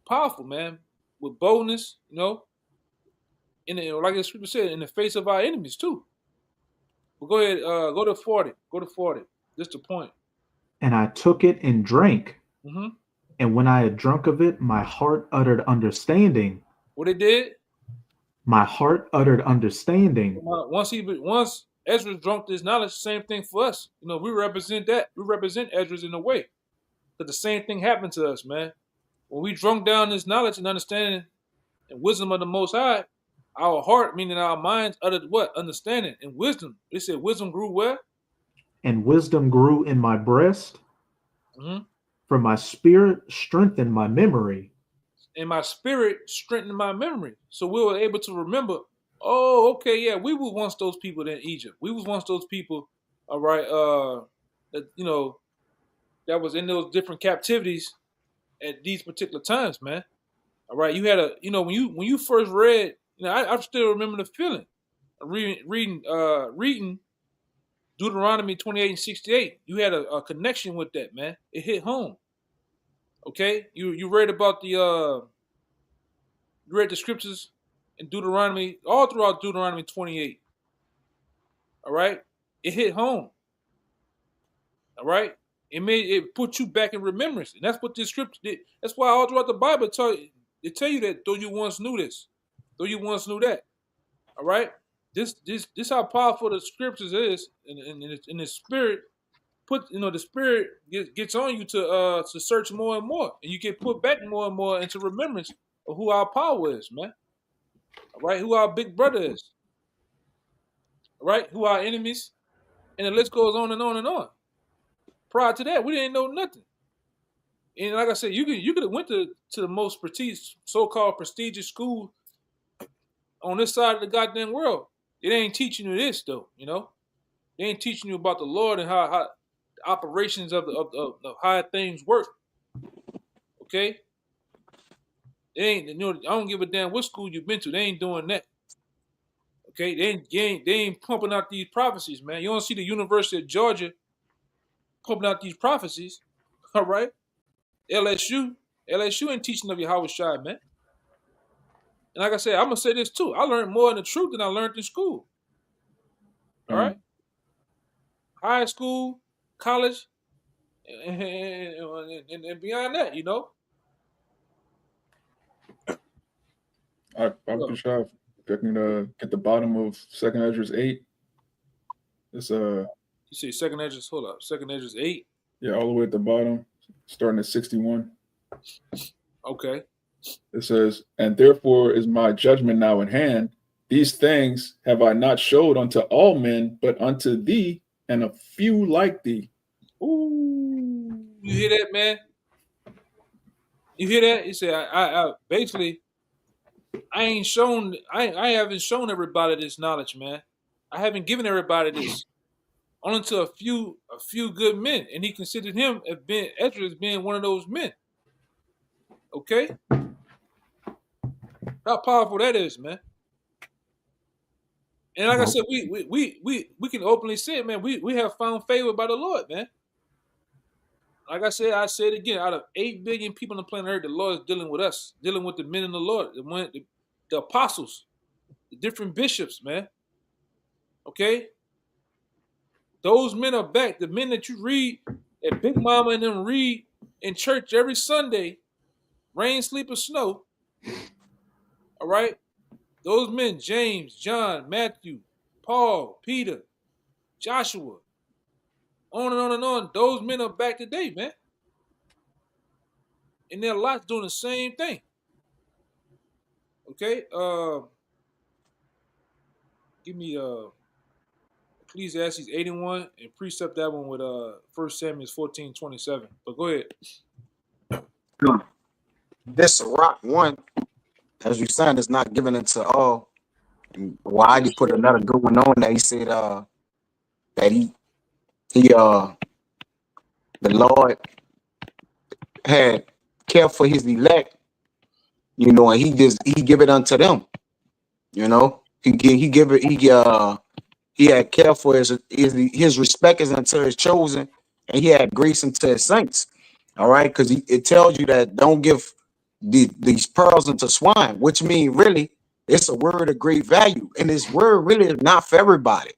powerful, man, with boldness, you know, like the scripture said, in the face of our enemies too. But go ahead, go to 40. Go to 40. This the point. And I took it and drank. Mm-hmm. And when I had drunk of it, my heart uttered understanding. What it did? My heart uttered understanding. Once Ezra drunk this knowledge, same thing for us. You know, we represent that. We represent Ezra in a way. But the same thing happened to us, man. When we drunk down this knowledge and understanding and wisdom of the Most High, our heart, meaning our minds, uttered what? Understanding and wisdom. They said wisdom grew where? And wisdom grew in my breast. Mm-hmm. For my spirit strengthened my memory. And my spirit strengthened my memory. So we were able to remember, oh, okay, yeah, we were once those people in Egypt. We was once those people, all right, that, you know, that was in those different captivities at these particular times, man. All right, you had when you first read, you know, I still remember the feeling of reading Deuteronomy 28 and 68. You had a connection with that, man. It hit home. Okay, you read about you read the scriptures in Deuteronomy, all throughout Deuteronomy 28. All right, it hit home. All right, it put you back in remembrance, and that's what this scripture did. That's why all throughout the Bible tell you that though you once knew this, though you once knew that. All right, this how powerful the scriptures is, in the spirit. The spirit gets on you to search more and more, and you get put back more and more into remembrance of who our power is, man. All right, who our big brother is. All right, who our enemies, and the list goes on and on and on. Prior to that, we didn't know nothing. And like I said, you could have went to the most so-called prestigious school on this side of the goddamn world. It ain't teaching you this though, you know. They ain't teaching you about the Lord and how the operations of how things work. Okay? They ain't, you know, I don't give a damn what school you've been to. They ain't doing that. Okay? They ain't pumping out these prophecies, man. You don't see the University of Georgia pumping out these prophecies. All right? LSU ain't teaching of Yahweh Shai, man. And like I said, I'm gonna say this too. I learned more in the truth than I learned in school. All right? High school, college, and beyond that, you know. I can try. If I can get the bottom of 2nd Esdras 8. It's You say 2nd Esdras, hold up. 2nd Esdras 8. Yeah, all the way at the bottom, starting at 61. Okay. It says, and therefore is my judgment now in hand. These things have I not showed unto all men, but unto thee and a few like thee. Ooh, you hear that, man? You hear that? He said, I basically, I haven't shown everybody this knowledge, man. I haven't given everybody this. Only to a few good men, and he considered him Ezra as being one of those men. Okay, how powerful that is, man. And like I said, we can openly say it, man. We have found favor by the Lord, man. Like I said it again. Out of 8 billion people on the planet Earth, the Lord is dealing with us, dealing with the men in the Lord, the apostles, the different bishops, man. Okay, those men are back. The men that you read, that Big Mama and them read in church every Sunday, rain, sleep, or snow. All right. Those men, James, John, Matthew, Paul, Peter, Joshua, on and on and on. Those men are back today, man. And there are lots doing the same thing. Okay? Give me Ecclesiastes 81 and precept that one with 1 Samuel 14:27. But go ahead. This rock one, as you said, is not given into all. And why he put another good one on that he said that he the Lord had care for his elect, you know, and he give it unto them, you know. He had care for his respect is unto his chosen, and he had grace unto his saints. All right, because it tells you that don't give these pearls into swine, which means really it's a word of great value, and this word really is not for everybody.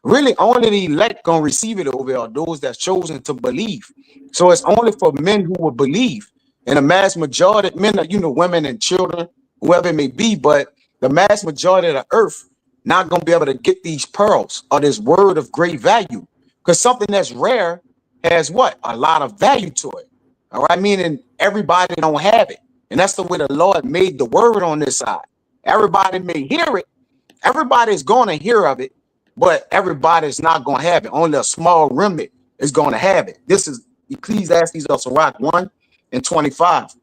Really, only the elect gonna receive it over are those that's chosen to believe. So it's only for men who will believe, and the mass majority of men, women and children, whoever it may be, but the mass majority of the earth not gonna be able to get these pearls or this word of great value, because something that's rare has what? A lot of value to it. All right, meaning everybody don't have it. And that's the way the Lord made the word on this side. Everybody may hear it. Everybody's going to hear of it, but everybody's not going to have it. Only a small remnant is going to have it. This is Ecclesiastes of Sirach 1:25.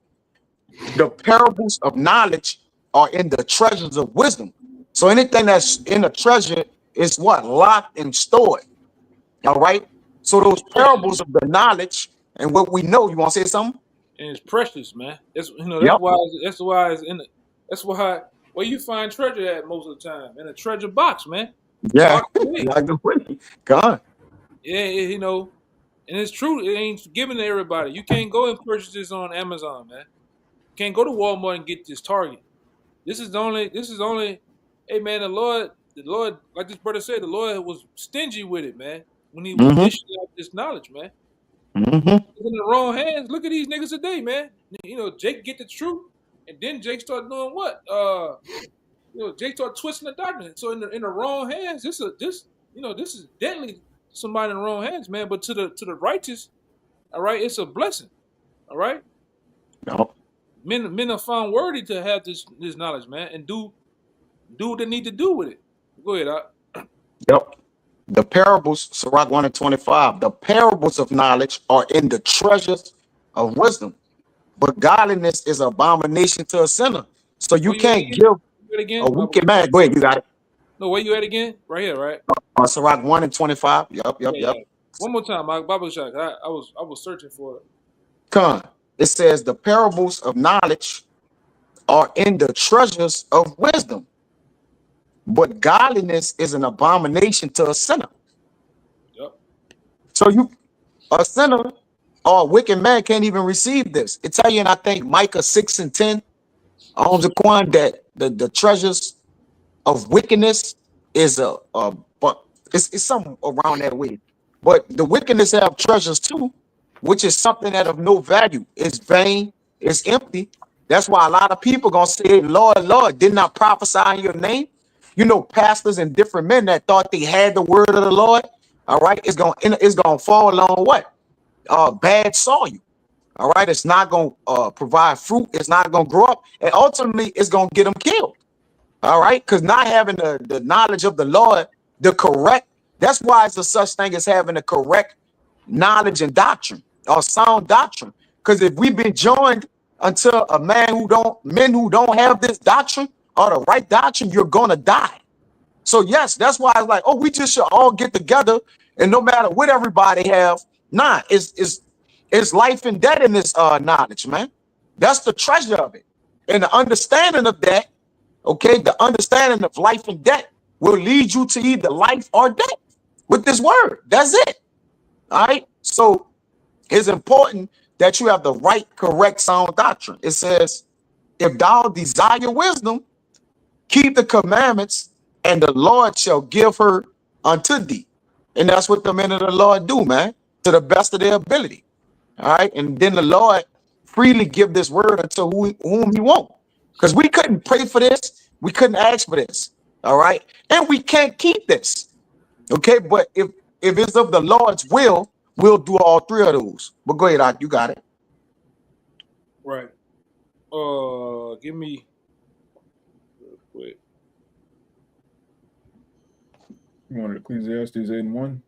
The parables of knowledge are in the treasures of wisdom. So anything that's in a treasure is what? Locked and stored. All right. So those parables of the knowledge and what we know, you want to say something? And it's precious, man. That's Yep. why it's in the, that's why where you find treasure at most of the time, in a treasure box, man. Yeah. Locked away. God. Yeah, and it's true. It ain't given to everybody. You can't go and purchase this on Amazon, man. You can't go to Walmart and get this Target. This is only. Hey, man, the Lord, like this brother said, the Lord was stingy with it, man. When he was dishing out this knowledge, man. Mm-hmm. It's in the wrong hands. Look at these niggas today, man. Jake get the truth, and then Jake start doing what? Jake start twisting the doctrine. So in the wrong hands, this is deadly. Somebody in the wrong hands, man. But to the righteous, all right, it's a blessing. All right, No. men are found worthy to have this knowledge, man, and do what they need to do with it. Go ahead, Yep. The parables, Sirach 1:25, the parables of knowledge are in the treasures of wisdom, but godliness is an abomination to a sinner. So you can't give a wicked man. Go ahead, you got it. No, where you at again? Right here, right? Sirach 1:25. Yep. Yeah. One more time, my Bible shot. I was searching for it. Con. It says the parables of knowledge are in the treasures of wisdom, but godliness is an abomination to a sinner. Yep. So a sinner or a wicked man can't even receive this. It tell you in, I think, Micah 6:10, owns a coin that the treasures of wickedness is but it's something around that way. But the wickedness have treasures too, which is something that of no value. It's vain, it's empty. That's why a lot of people gonna say, Lord, Lord, did not prophesy in your name. Pastors and different men that thought they had the word of the Lord. All right, it's gonna fall on what? Bad soil. All right, it's not gonna provide fruit. It's not gonna grow up, and ultimately, it's gonna get them killed. All right, because not having the knowledge of the Lord, that's why it's a such thing as having the correct knowledge and doctrine or sound doctrine. Because if we've been joined unto a men who don't have this doctrine or the right doctrine, you're gonna die. So yes, that's why it's like, oh, we just should all get together, and no matter what everybody have, it's life and death in this knowledge, man. That's the treasure of it, and the understanding of that. Okay, the understanding of life and death will lead you to either life or death with this word. That's it. All right. So it's important that you have the right, correct, sound doctrine. It says, if thou desire wisdom, keep the commandments, and the Lord shall give her unto thee. And that's what the men of the Lord do, man, to the best of their ability. All right. And then the Lord freely give this word unto whom he wants. Because we couldn't pray for this. We couldn't ask for this. All right. And we can't keep this. Okay. But if it's of the Lord's will, we'll do all three of those. But go ahead, you got it. Right. Give me real quick. You wanted Ecclesiastes 8:1?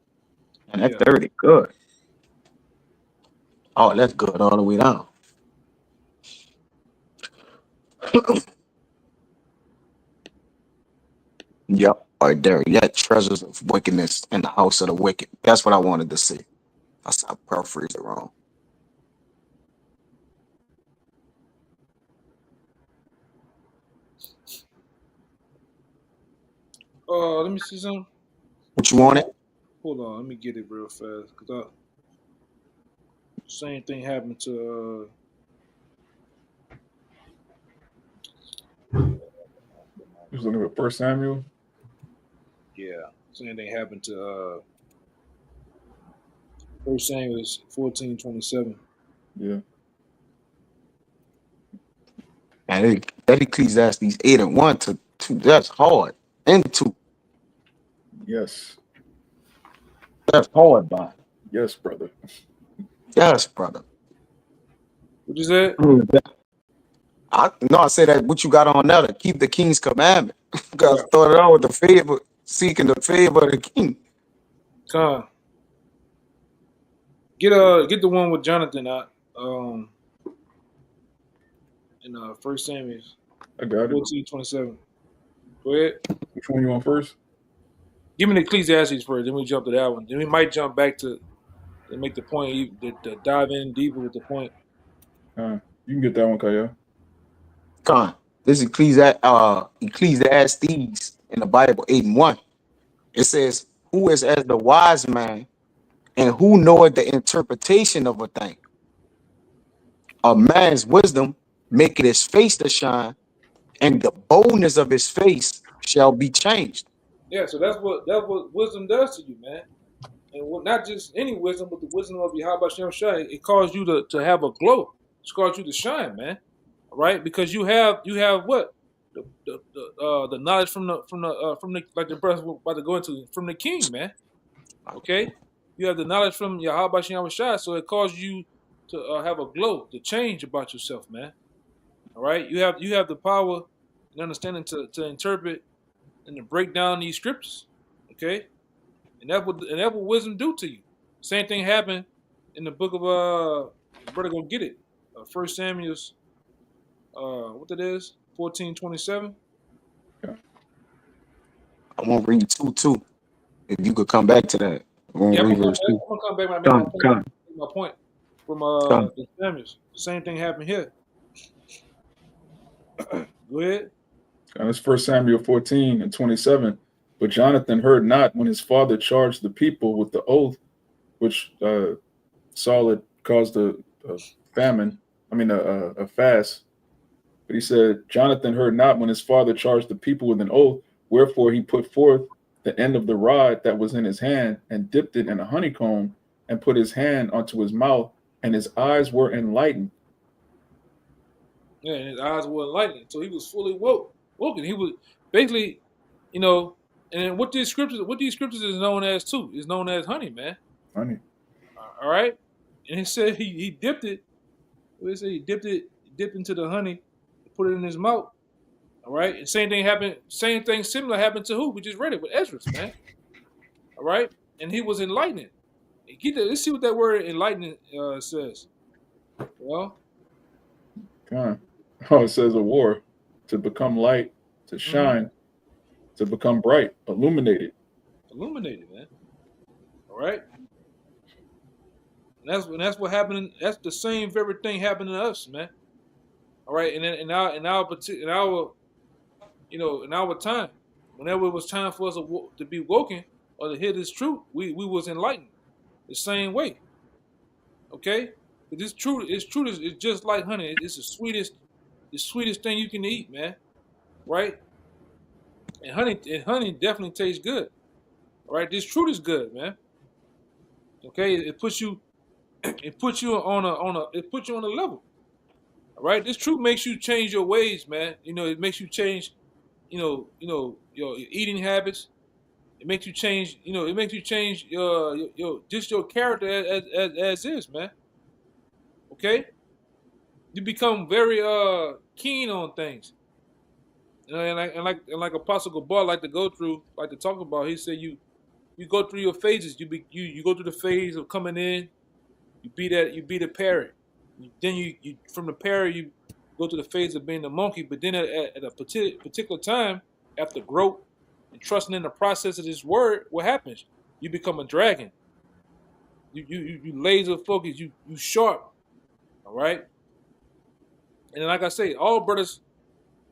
And that's 30. Good. Oh, that's good all the way down. Yep, right there. Yeah, treasures of wickedness in the house of the wicked. That's what I wanted to see. I paraphrased it wrong. Let me see something. What you wanted? Hold on, let me get it real fast. Same thing happened to He was looking at 1 Samuel. yeah. Same thing happened to 1 Samuel 14:27. Yeah. And that Ecclesiastes 8:1 to 2, that's hard. And 2, Yes. that's hard, by. Yes, brother. Yes, brother. What you said? I say that what you got on there to keep the king's commandment. You gotta Right. start it out with the favor, seeking the favor of the king. Con. Get the one with Jonathan out. In 1 Samuel I got it. 14:27. Go ahead. Which one you want first? Give me the Ecclesiastes first, then we jump to that one. Then we might jump back to make the point, to dive in deeper with the point. You can get that one, Kaya. Con. This is Ecclesiastes in the Bible 8:1. It says, "Who is as the wise man, and who knoweth the interpretation of a thing? A man's wisdom maketh his face to shine, and the boldness of his face shall be changed." Yeah, so that's what wisdom does to you, man. And not just any wisdom, but the wisdom of Yahweh Shem Shai. It caused you to have a glow. It's caused you to shine, man. Right? Because you have what? The knowledge from the like the brother was about to go into, from the king, man. Okay? You have the knowledge from Yahweh Shem Shai, so it causes you to have a glow, to change about yourself, man. All right? You have the power and understanding to interpret and to break down these scriptures. Okay? And that's what wisdom do to you. Same thing happened in the book of brother gonna get it. 1 Samuel's what that is? 14:27. I won't read 2:2. If you could come back to that. I won't Yeah, I'm read gonna verse 2. come back when I make my point from Come. the Samuels. The same thing happened here. Go ahead. And it's 1 Samuel 14:27. But Jonathan heard not when his father charged the people with the oath, which Saul had caused a famine. I mean, a fast. But he said, Jonathan heard not when his father charged the people with an oath. Wherefore he put forth the end of the rod that was in his hand and dipped it in a honeycomb and put his hand onto his mouth, and his eyes were enlightened. Yeah, and his eyes were enlightened, so he was fully woken. He was basically, and then what these scriptures is known as too, is known as honey, man. Honey. All right, and he said he dipped it. What did he say? He dipped into the honey, put it in his mouth. All right, and same thing similar happened to who? We just read it with Ezra, man. All right, and he was enlightened. Let's see what that word enlightened says. Well, it says a war, to become light, to shine, to become bright, illuminated, man. All right, and that's what happened. That's the same very thing happened to us, man. All right, and then in our time, whenever it was time for us to be woken or to hear this truth, we was enlightened the same way. Okay, but this truth is just like honey. It's the sweetest thing you can eat, man. Right? And honey definitely tastes good. All right, this truth is good, man. Okay, it puts you on a level. All right, this truth makes you change your ways, man. It makes you change, your eating habits. It makes you change, your just your character as is, man. Okay, you become very keen on things. And like Apostle Gabar like to talk about. He said you go through your phases. You go through the phase of coming in. You be the parrot. Then you from the parrot you go to the phase of being the monkey. But then at a particular time, after growth and trusting in the process of this word, what happens? You become a dragon. You laser focus. You sharp. All right. And then, like I say, all brothers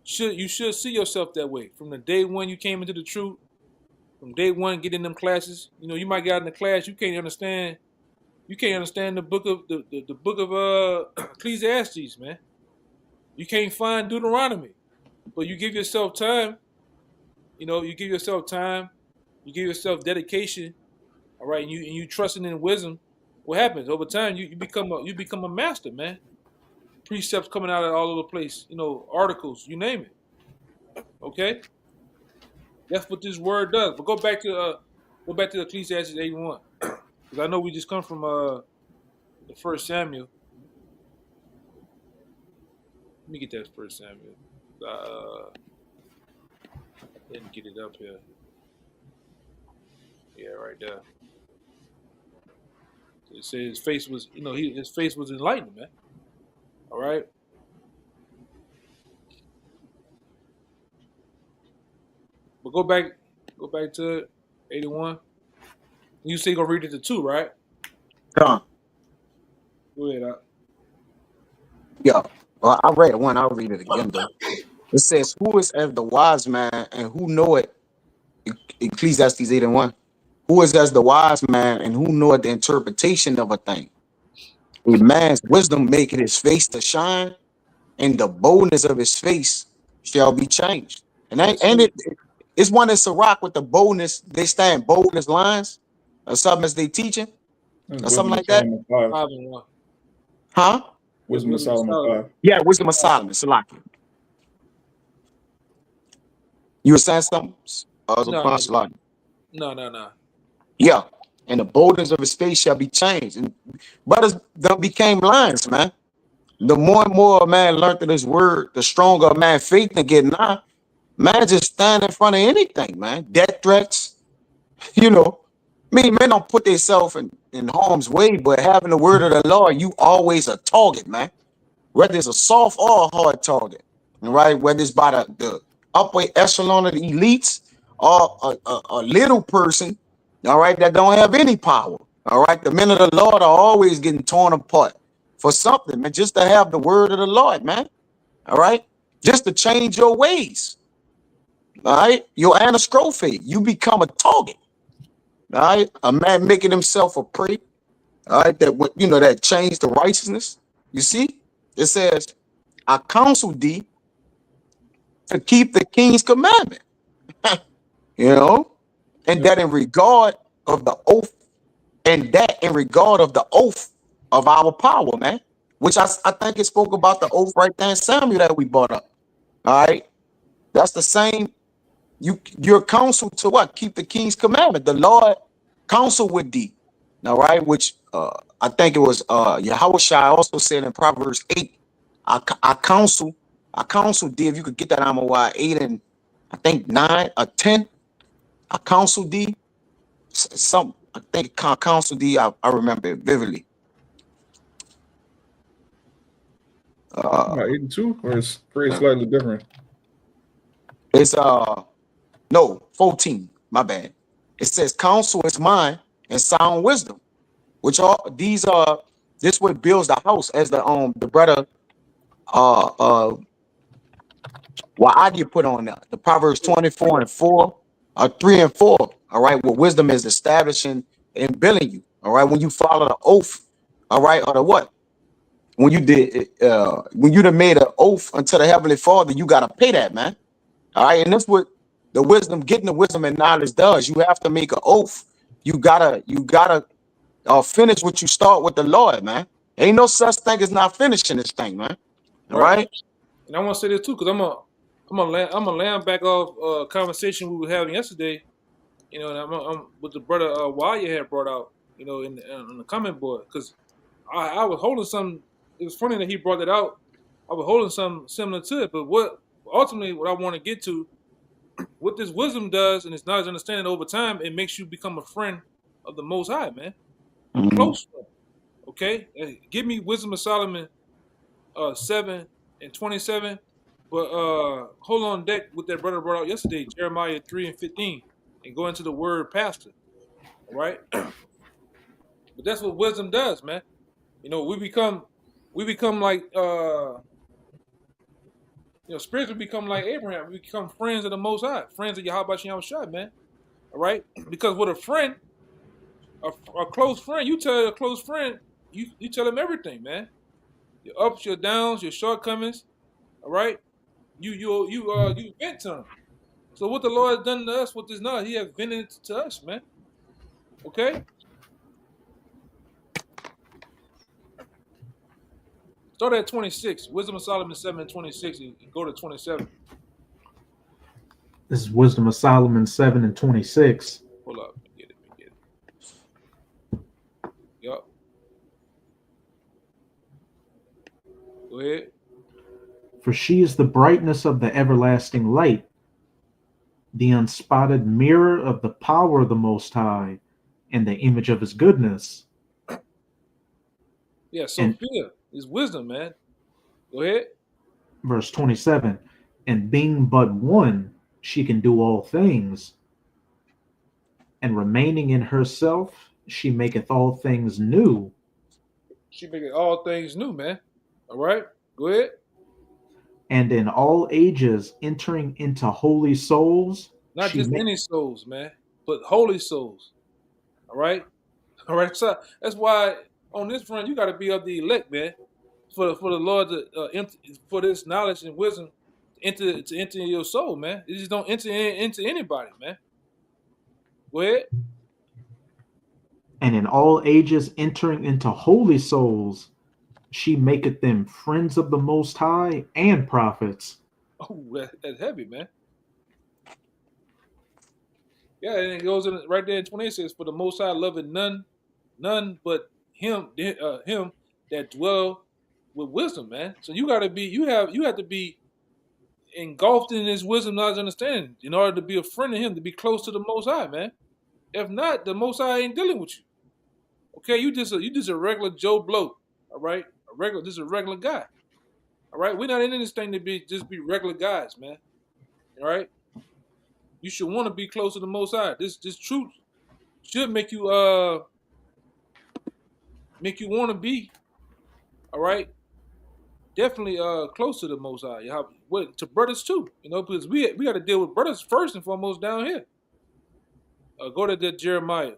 should see yourself that way from the day one you came into the truth. From day one, get in them classes. You might get out in the class, you can't understand You can't understand the book of the book of Ecclesiastes, man. You can't find Deuteronomy, but you give yourself time. You know, you give yourself time. You give yourself dedication. All right, and you trusting in wisdom. What happens over time? You become a master, man. Precepts coming out of all over the place. You know, articles, you name it. Okay, that's what this word does. But go back to Ecclesiastes 81, because I know we just come from the First Samuel. Let me get that First Samuel. Didn't get it up here. Yeah, right there. It says his face was, you know, his face was enlightened, man. All right. But go back to 81. You say you're gonna read it to 2, right? Come. Go ahead. Yeah. Well, I read one. I'll read it again, though. It says, "Who is as the wise man, and who know it?" Ecclesiastes 8:1. Who is as the wise man, and who knoweth the interpretation of a thing? A man's wisdom maketh his face to shine, and the boldness of his face shall be changed. And Yes, it's one in Sirach with the boldness. They stand bold as lions, or something as they teaching, That's or something Wisdom of like that. Solomon 5. 5 and 1. Huh? Wisdom of Solomon 5. Yeah, wisdom of Solomon, Salaki. You were saying something? No, Salaki. no. Yeah. And the boldness of his face shall be changed. And brothers done became lions, man. The more and more a man learned of this word, the stronger a man faith to get now. Man just stand in front of anything, man. Death threats, you know. Men don't put themselves in harm's way, but having the word of the Lord, you always a target, man. Whether it's a soft or a hard target, right? Whether it's by the upper echelon of the elites or a little person, all right, that don't have any power. All right. The men of the Lord are always getting torn apart for something, man. Just to have the word of the Lord, man. All right. Just to change your ways. All right. Your anastrophe, you become a target. All right. A man making himself a prey. All right. That changed the righteousness. You see, it says, "I counsel thee to keep the king's commandment." You know, and that in regard of the oath, of our power, man. Which I think it spoke about the oath right there in Samuel that we brought up. All right. That's the same. Your counsel to what? Keep the king's commandment. The Lord counsel with thee. All right, which I think it was Yahushua also said in Proverbs 8, I counsel thee. If you could get that Amawai 8 and I think 9 or 10, I counsel thee. I think counsel thee, I remember it vividly. 8 and 2, or it's pretty slightly different. It's no 14. My bad. It says counsel is mine and sound wisdom, which all these are. This what builds the house, as the brother what I did put on there. The Proverbs 24 and 4, 3 and 4. All right, what wisdom is establishing and building you. All right, when you follow the oath. All right, or the what? When you done made an oath unto the Heavenly Father, you gotta pay that, man. All right, and that's what getting the wisdom and knowledge does. You have to make an oath. You gotta finish what you start with the Lord, man. Ain't no such thing as not finishing this thing, man. All right. And I want to say this too, because I'm gonna land back off conversation we were having yesterday. You know, and I'm with the brother Waya had brought out. You know, in the comment board, because I was holding some. It was funny that he brought it out. I was holding something similar to it, but what I want to get to, what this wisdom does, and it's knowledge understanding over time, it makes you become a friend of the Most High, man. Mhm. Close friend. Okay, give me Wisdom of Solomon 7 and 27. But hold on deck with that brother brought out yesterday, Jeremiah 3 and 15, and go into the word pastor. All right. But that's what wisdom does, man. You know, we become like spiritually become like Abraham. We become friends of the Most High, friends of Yahweh Shem Shai, man. All right? Because with a friend, A close friend, you tell a close friend, you tell him everything, man. Your ups, your downs, your shortcomings. All right. You vent to him. So what the Lord has done to us with this knowledge, He has vented to us, man. Okay. Start at 26. Wisdom of Solomon 7:26. You go to 27. This is Wisdom of Solomon 7:26. Hold up. Let me get it. Yup. Go ahead. For she is the brightness of the everlasting light, the unspotted mirror of the power of the Most High, and the image of His goodness. Yeah, Sophia is wisdom, man. Go ahead. Verse 27. And being but one, she can do all things. And remaining in herself, she maketh all things new. She maketh all things new, man. All right. Go ahead. And in all ages entering into holy souls. Not just any souls, man, but holy souls. All right. All right. So that's why on this front you got to be of the elect, man. For the Lord to for this knowledge and wisdom to enter your soul, man. It just don't enter into anybody, man. Go ahead. And in all ages entering into holy souls, she maketh them friends of the Most High and prophets. Oh, that's heavy, man. Yeah, and it goes in right there in 26. For the Most High loveth none but him that dwell with wisdom, man. So you have to be engulfed in his wisdom, knowledge, understanding, in order to be a friend of him, to be close to the Most High, man. If not, the Most High ain't dealing with you. Okay, you just a regular Joe Blow, all right? Just a regular guy. All right? We're not in this thing to be regular guys, man. All right? You should want to be close to the Most High. This truth should make you want to be, all right? Definitely close to the Most High. To brothers too, because we got to deal with brothers first and foremost down here. Go to Jeremiah.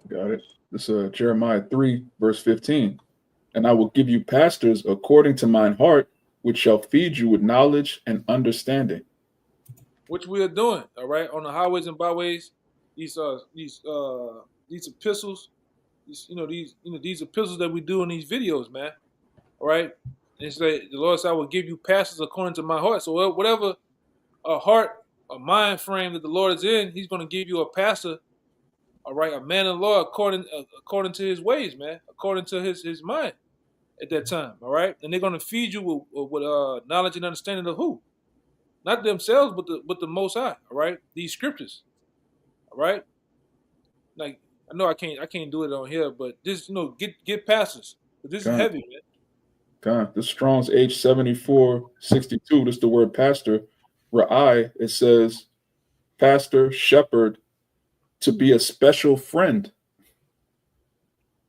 Got it. This is Jeremiah 3, verse 15. And I will give you pastors according to mine heart, which shall feed you with knowledge and understanding. Which we are doing, all right, on the highways and byways. These epistles, these epistles that we do in these videos, man. All right, and it's like the Lord said, "I will give you pastors according to my heart." So whatever a mind frame that the Lord is in, He's going to give you a pastor. All right, a man of the Lord according to His ways, man, according to His mind at that time. All right, and they're going to feed you with knowledge and understanding of who, not themselves, but the Most High. All right, these scriptures. All right, like I know I can't do it on here, but this get pastors. But this is heavy, man. The Strong's H7462. This is the word pastor. Ra'ai, it says pastor, shepherd, to be a special friend.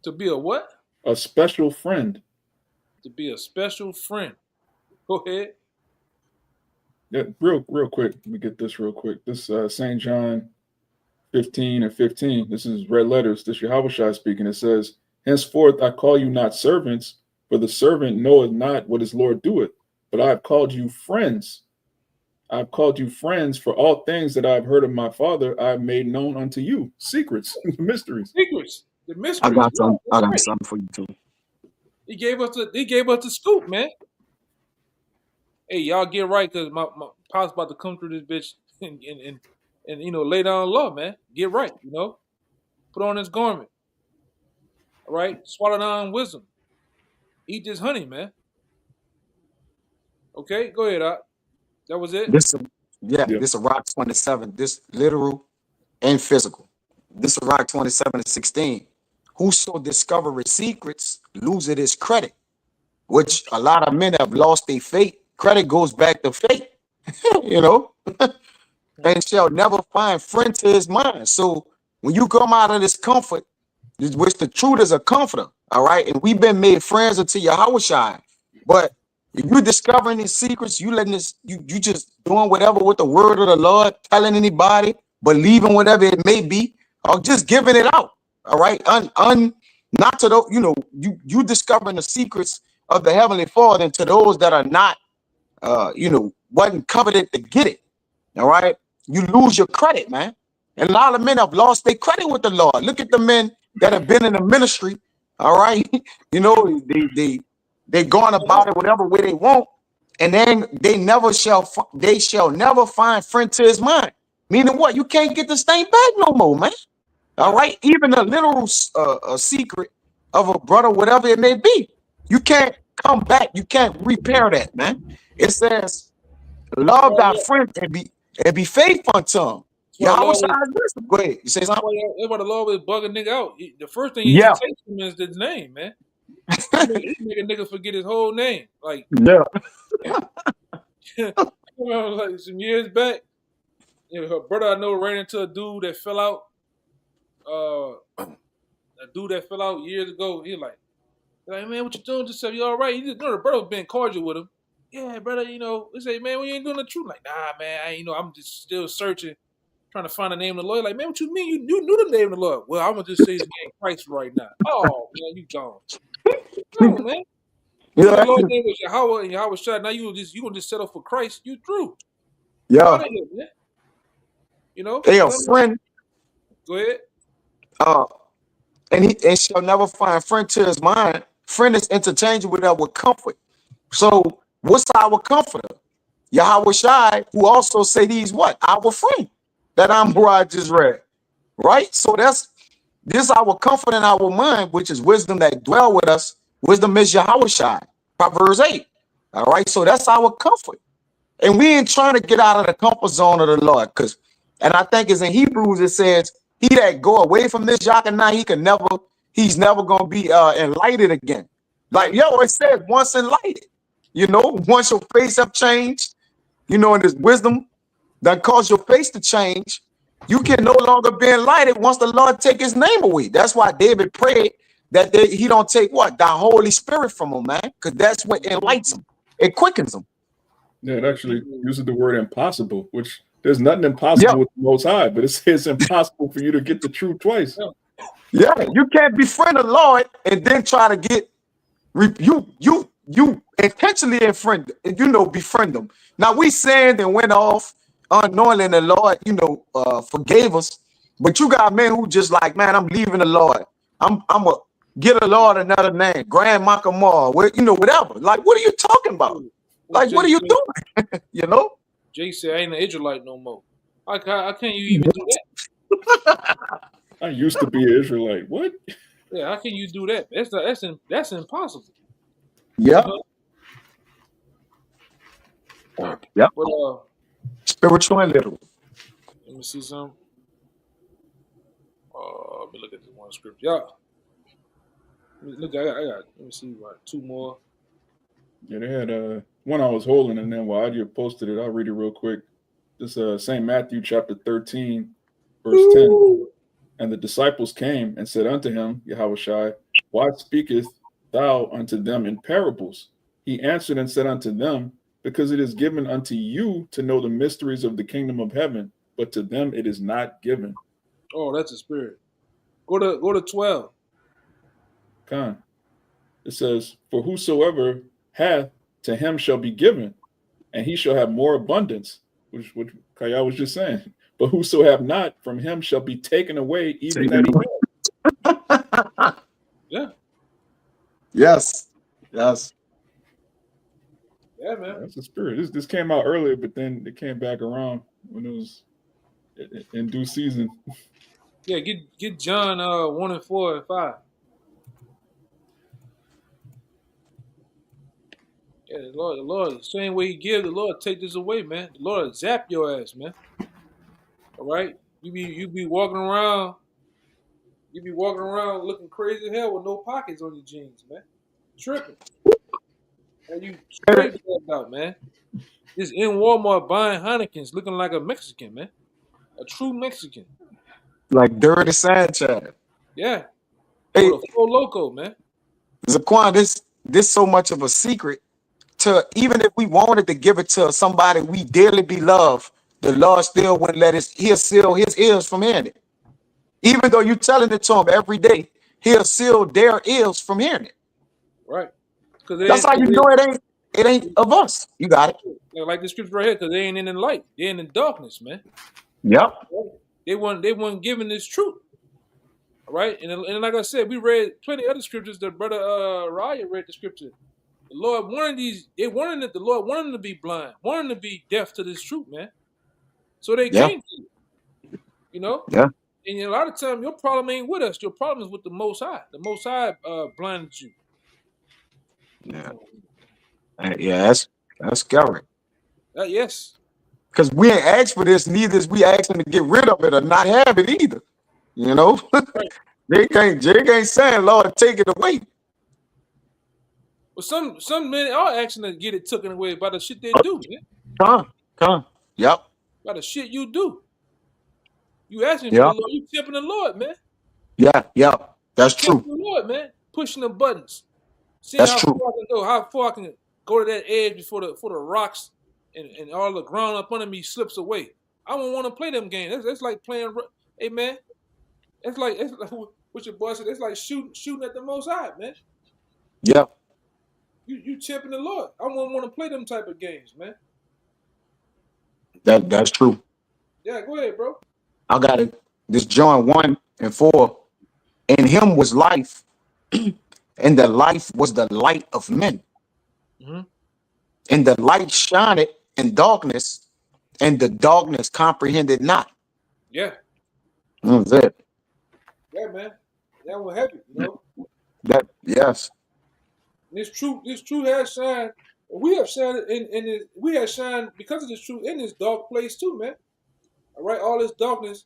To be a what? A special friend. To be a special friend. Go ahead. Yeah, real quick. Let me get this real quick. This St. John 15:15. This is red letters. This Yahushua speaking. It says, henceforth I call you not servants, for the servant knoweth not what his Lord doeth, but I have called you friends. I have called you friends, for all things that I have heard of my Father I have made known unto you. Secrets, mysteries. Secrets, the mysteries. I got something for you too. He gave us the scoop, man. Hey, y'all get right, because my pop's about to come through this bitch and lay down law, man. Get right, Put on his garment. All right? Swallow down wisdom. Eat this honey, man. Okay, go ahead, Doc. That was it? This is Rock 27. This literal and physical. This is Rock 27:16. Whoso discovereth secrets loseth his credit, which a lot of men have lost their faith. Credit goes back to faith, and shall never find friend to his mind. So when you come out of this comfort, which the truth is a comforter, all right, and we've been made friends unto Yahushua, but if you're discovering these secrets, you letting this, you just doing whatever with the word of the Lord, telling anybody, believing whatever it may be, or just giving it out. All right, not to those, you discovering the secrets of the Heavenly Father, and to those that are not, wasn't coveted to get it. All right, you lose your credit, man. And a lot of men have lost their credit with the Lord. Look at the men that have been in the ministry. All right, they going about it whatever way they want, and then they shall never find friend to his mind. Meaning what? You can't get this thing back no more, man. All right, even a literal a secret of a brother, whatever it may be, you can't come back. You can't repair that, man. It says, "Love thy friend and be faithful unto him." Yahweh Shai is wisdom. Go ahead. You say something? That's why the Lord was bugging nigga out. The first thing he takes him is his name, man. He make a nigga forget his whole name. Like, yeah. Like some years back, her brother I know ran into a dude that fell out. A dude that fell out years ago. He like, man, what you doing? Just said, you all right? The brother was being cordial with him. Yeah, brother. He say, man, we ain't doing the truth. Like, nah, man. I'm just still searching, trying to find the name of the Lord. Like, man, what you mean? You knew the name of the Lord? Well, I'm gonna just say his name Christ right now. Oh man, you gone. No, man. Yeah. The Lord's name was Yahweh and Yahweh Shai. Now you gonna just settle for Christ. You through. Yeah. Here, man. They a friend. Go ahead. And shall never find friend to his mind. Friend is interchangeable with that with comfort. So what's our comforter? Yahweh Shai, who also said he's what? Our friend. That I just read. Right? So this our comfort in our mind, which is wisdom that dwell with us. Wisdom is Yahweh Shai. Proverbs 8. All right. So that's our comfort. And we ain't trying to get out of the comfort zone of the Lord. And I think it's in Hebrews, it says, he that go away from this Yakanah, he's never gonna be enlightened again. Like, it says once enlightened, once your face have changed, and this wisdom that cause your face to change, you can no longer be enlightened once the Lord take his name away. That's why David prayed that he don't take what? The Holy Spirit from him, man. Because that's what enlightens him. It quickens him. Yeah, it actually uses the word impossible, which there's nothing impossible with the Most High, but it says impossible for you to get the truth twice. Yeah, you can't befriend the Lord and then try to get you intentionally befriend them. Now we sinned and went off unknowingly, and the Lord, forgave us. But you got men who just like, man, I'm leaving the Lord. I'm gonna get the Lord another name, Grand Makamar, whatever. Like, what are you talking about? Like, what are you doing? Jay said, I ain't an Israelite no more. How can you even do that? I used to be an Israelite. What? Yeah, how can you do that? That's impossible. Yeah. Yeah. But spiritual and literal. Let me see some. Let me look at this one scripture. Yeah. Look, I got. Let me see. Right, two more. Yeah, they had one I was holding, and then while Adia posted it, I'll read it real quick. This St. Matthew chapter 13, verse 10. And the disciples came and said unto him, Yahweh Shai, why speakest thou unto them in parables? He answered and said unto them, because it is given unto you to know the mysteries of the kingdom of heaven, but to them it is not given. Oh, that's a spirit. Go to 12. Con. It says, for whosoever hath, to him shall be given, and he shall have more abundance, which Kaya was just saying. But whoso have not, from him shall be taken away, even that he has. Yeah. Yes. Yeah, man. That's the spirit. This came out earlier, but then it came back around when it was in due season. Yeah, get John 1 and 4 and 5. Yeah, the Lord, the same way he give, the Lord take this away, man. The Lord zap your ass, man. All right? You be walking around looking crazy as hell with no pockets on your jeans, man. Tripping. And you straight out, man. Just in Walmart buying Heinekens looking like a Mexican, man. A true Mexican. Like Dirty Sanchez. Yeah. Hey, a full loco, man. Zaquan, this so much of a secret to even if we wanted to give it to somebody we dearly beloved, the Lord still wouldn't let he'll seal his ears from hearing it. Even though you're telling it to him every day, he'll seal their ears from hearing it. Right. Because That's how you know it ain't of us. You got it. like the scripture right here, because they ain't in the light. They're in the darkness, man. Yep. They weren't given this truth. Right? And like I said, we read plenty of other scriptures. The brother Raya read the scripture. The Lord wanted the Lord wanted them to be blind, wanted them to be deaf to this truth, man. So they Yeah. came to it, you know? Yeah. And a lot of times your problem ain't with us. Your problem is with the Most High. The Most High blinded you. Yeah. Yeah, that's scary. Yes. Because we ain't asked for this, neither is we asking to get rid of it or not have it either. You know? Right. Jake ain't saying, Lord, take it away. But some men are asking to get it taken away by the shit they do, man. Come. Yep. By the shit you do. You asking for the Yeah. Lord. You tempting the Lord, man. Yeah. That's true. Tempting the Lord, man. Pushing the buttons. Seeing That's how true. far I can go, how far I can go to that edge before the rocks and all the ground up under me slips away. I don't want to play them games. That's like playing. Hey man, it's like what your boy said. It's like shooting at the Most High, man. Yeah. You tempting the Lord. I wouldn't want to play them type of games, man. That's true. Yeah, go ahead, bro. I got it. This John 1:4. In him was life, and the life was the light of men. Mm-hmm. And the light shined in darkness, and the darkness comprehended not. Yeah. That's it. Yeah, man. That one heavy, you know. Yes. This truth has shined. We have shined we have shined because of this truth in this dark place too, man. All right, all this darkness,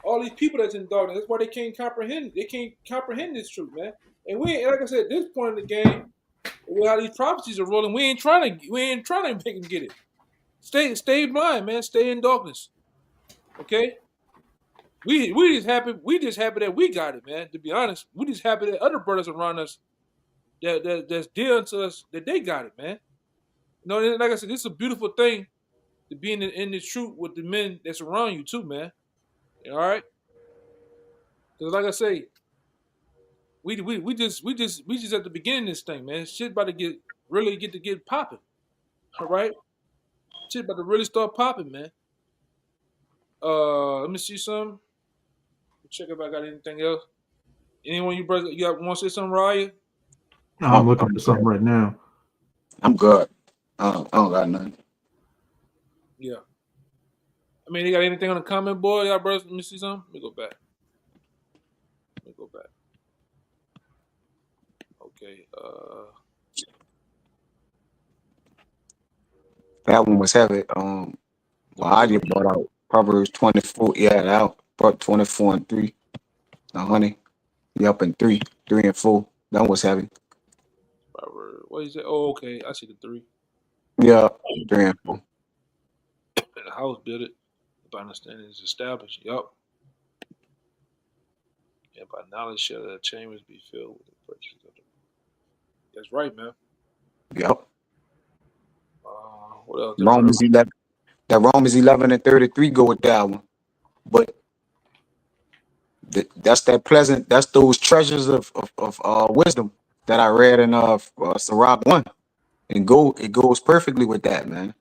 all these people that's in darkness. That's why they can't comprehend. They can't comprehend this truth, man. And we ain't, like I said, at this point in the game, with how these prophecies are rolling, we ain't trying to make them get it. Stay blind, man. Stay in darkness. Okay. We just happy that we got it, man. To be honest, we just happy that other brothers around us that's dear to us that they got it, man. You know, like I said, this is a beautiful thing to be in this truth with the men that's around you too, man. All right. Because like I say, we just at the beginning of this thing, man. Shit about to get popping. All right. Shit about to really start popping, man. Let me see some. Check if I got anything else. Anyone you brothers want to say something, Raya? No, I'm looking for something right now. I'm good. I don't got nothing. Yeah. I mean, you got anything on the comment board, y'all brothers? Let me see something. Let me go back. Okay. That one was heavy. Well, I just brought out Proverbs 24. Yeah, that brought 24 and 3. Now, honey, yep, and 3 and 4. That was heavy. Proverbs. What is it? Oh, okay. I see the 3. Yeah, 3 and 4. The house built it. By understanding is established. Yup. And by knowledge shall the chambers be filled with the purchase of the. That's right, man. Yep. What else? Romans 11. That Romans 11 and 33 go with that one. But that's those treasures of wisdom that I read in Sirach 1. And it goes perfectly with that, man.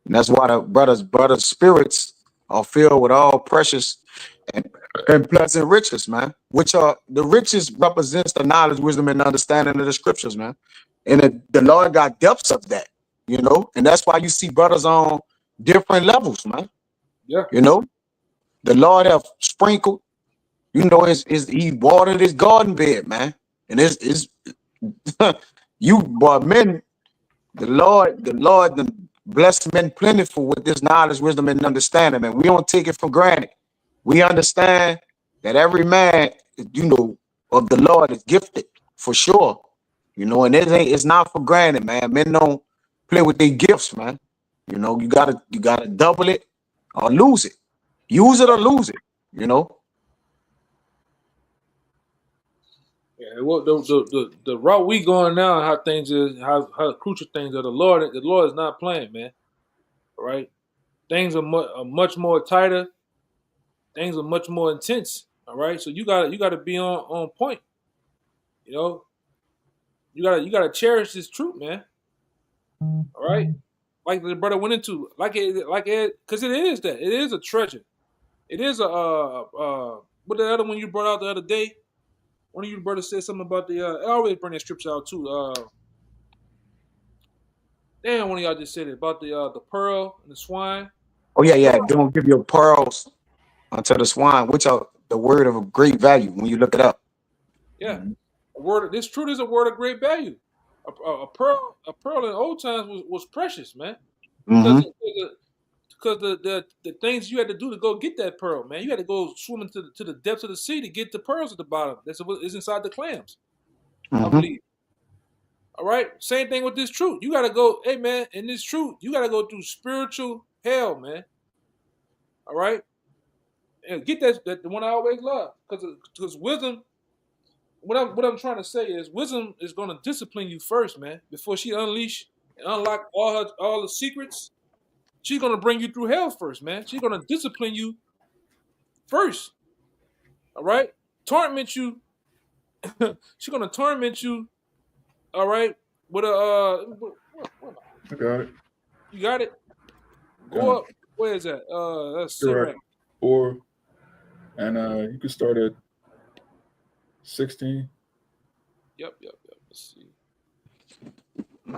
And that's why the brothers' spirits are filled with all precious and pleasant riches, man. Which are the riches represents the knowledge, wisdom, and understanding of the scriptures, man. And the Lord got depths of that, you know. And that's why you see brothers on different levels, man. Yeah. You know, the Lord have sprinkled, you know, he watered his garden bed, man. And it's men, the Lord bless men plentiful with this knowledge, wisdom, and understanding, man. We don't take it for granted. We understand that every man, you know, of the Lord is gifted for sure. You know, and it's not for granted, man. Men don't play with their gifts, man. You know, you gotta double it or lose it. Use it or lose it, you know. Yeah, well, the route we going now, how things is, how crucial things are. The Lord is not playing, man. All right, things are much more tighter. Things are much more intense. All right, so you gotta be on point. You know, you gotta cherish this truth, man. All right, like the brother went into, because it is that it is a treasure. It is a what the other one you brought out the other day. One of you brothers said something about the. I always bring that scripture out too. Damn, one of y'all just said it about the pearl and the swine. Oh yeah, yeah. Don't give your pearls unto the swine, which are the word of great value when you look it up. Yeah, a word. This truth is a word of great value. A pearl in old times was precious, man. Mm-hmm. Because the things you had to do to go get that pearl, man. You had to go swimming to the depths of the sea to get the pearls at the bottom. That's what is inside the clams, I believe. All right. Same thing with this truth. You gotta go, hey man, in this truth, you gotta go through spiritual hell, man. All right. And get that the one I always love. Because wisdom, what I'm trying to say is wisdom is gonna discipline you first, man, before she unleash and unlock all the secrets. She's gonna bring you through hell first, man. She's gonna discipline you first. All right. Torment you. She's gonna torment you. All right. With a I got it. You got it? Go up. Where is that? That's Sirach. 4, and you can start at 16. Yep. Let's see. Come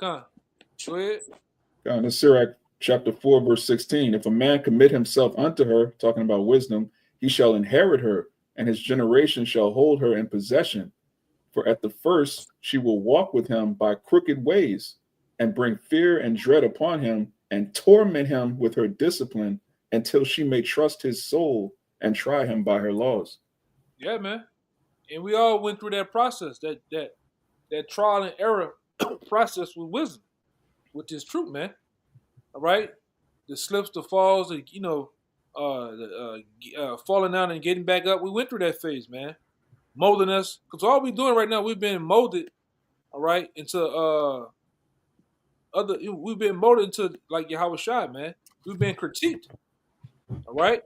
on. Go ahead. This Sirach chapter 4, verse 16. If a man commit himself unto her, talking about wisdom, he shall inherit her, and his generation shall hold her in possession. For at the first she will walk with him by crooked ways, and bring fear and dread upon him, and torment him with her discipline, until she may trust his soul and try him by her laws. Yeah, man. And we all went through that process, that trial and error process with wisdom, with this truth, man. All right, the slips, the falls, falling down and getting back up. We went through that phase, man. Molding us, because all we're doing right now, we've been molded, all right, into we've been molded into like Yahweh Shai, man. We've been critiqued, all right,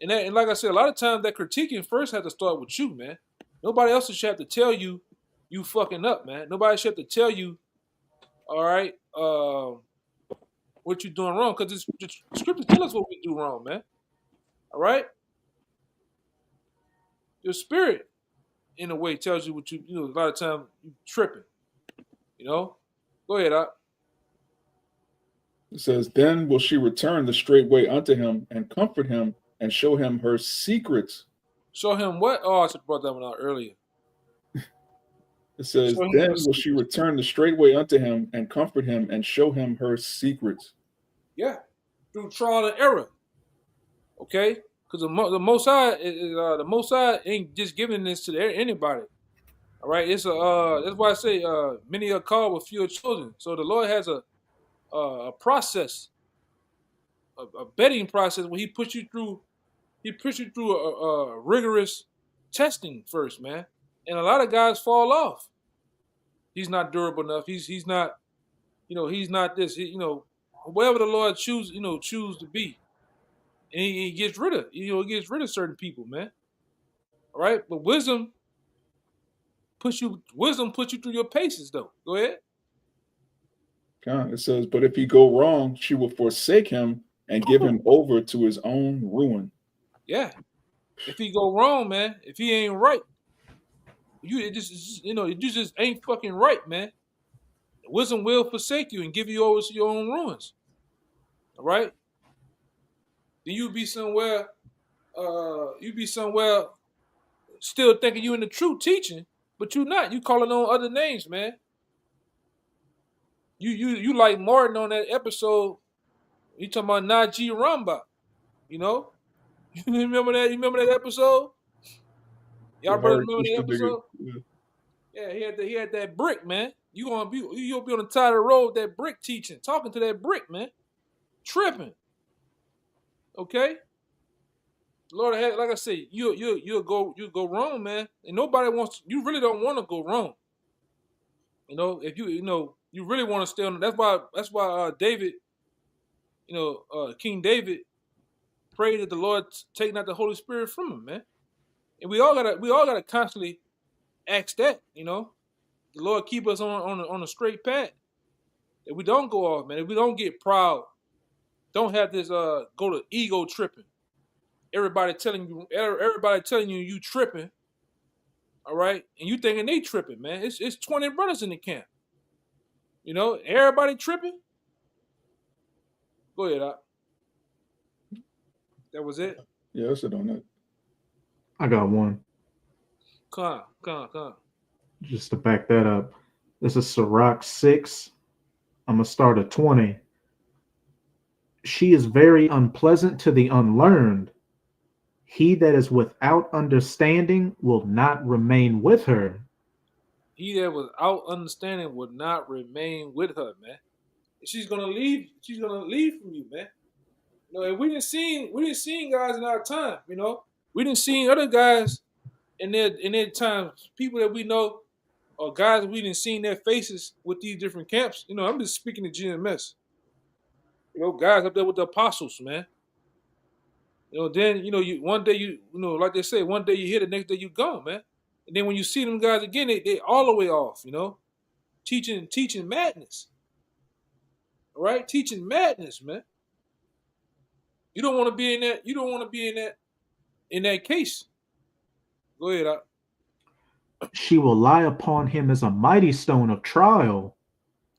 and like I said, a lot of times that critiquing first has to start with you, man. Nobody else should have to tell you fucking up, man. Nobody should have to tell you, all right, what you're doing wrong, because the scripture tell us what we do wrong, man. All right, your spirit, in a way, tells you what you know. A lot of times you tripping, you know. Go ahead, Doc. It says, then will she return the straight way unto him, and comfort him, and show him her secrets. Show him what? Oh, I should have brought that one out earlier. It says, then will she return the straight way unto him, and comfort him, and show him her secrets. Yeah, through trial and error. Okay, because the Most High, the Most High ain't just giving this to anybody. All right, it's that's why I say many are called with few are chosen. So the Lord has a process, a betting process where He puts you through a rigorous testing first, man. And a lot of guys fall off. He's not durable enough. He's not, he's not this. Whatever the Lord choose to be, and he gets rid of, certain people, man. All right, but wisdom puts you through your paces, though. Go ahead. It says, but if he go wrong, she will forsake him and give him over to his own ruin. Yeah, if he go wrong, man, if he ain't right, you just ain't fucking right, man. Wisdom will forsake you and give you over to your own ruins. All right. Then you be somewhere still thinking you in the truth teaching, but you not. You calling on other names, man. You like Martin on that episode. You talking about Najee Ramba, You remember that? You remember that episode? Y'all brothers remember that episode? Yeah, he had that brick, man. You'll be on the side of the road with that brick teaching, talking to that brick, man. Tripping. Okay? Lord, like I say, you'll go wrong, man. And nobody you really don't want to go wrong. If you really want to stay on, that's why David King David prayed that the Lord take not the Holy Spirit from him, man. And we all gotta constantly ask that, the Lord keep us on a straight path. That we don't go off, man. If we don't get proud, don't have this go to ego tripping. Everybody telling you you tripping, all right, and you thinking they tripping, man. It's 20 brothers in the camp. Everybody tripping. Go ahead, Doc. That was it. Yeah, that's it on that. I got one. Come on. Just to back that up. This is Sirach 6. I'm going to start at 20. She is very unpleasant to the unlearned. He that is without understanding will not remain with her. He that without understanding would not remain with her, man. She's gonna leave. She's gonna leave from you, man. And we didn't see guys in our time. We didn't see other guys in their times. People that we know, or guys we didn't see their faces with these different camps. I'm just speaking to GMS. Guys up there with the apostles, man. Then one day like they say, one day you here, the next day you gone, man. And then when you see them guys again, they all the way off, teaching madness. All right, teaching madness, man. You don't want to be in that. You don't want to be in that case. Go ahead, Doc. She will lie upon him as a mighty stone of trial.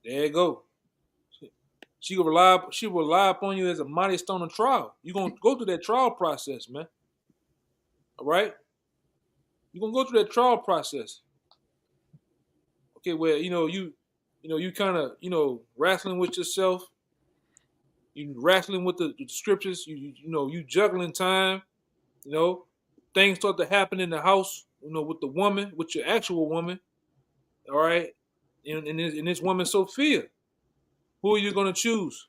There you go. She will rely upon you as a mighty stone of trial. You're gonna go through that trial process, man. All right? You're gonna go through that trial process. Okay, where you kind of wrestling with yourself. You wrestling with the scriptures. You juggling time. Things start to happen in the house. With the woman, with your actual woman. All right, and this woman Sophia. Who are you gonna choose?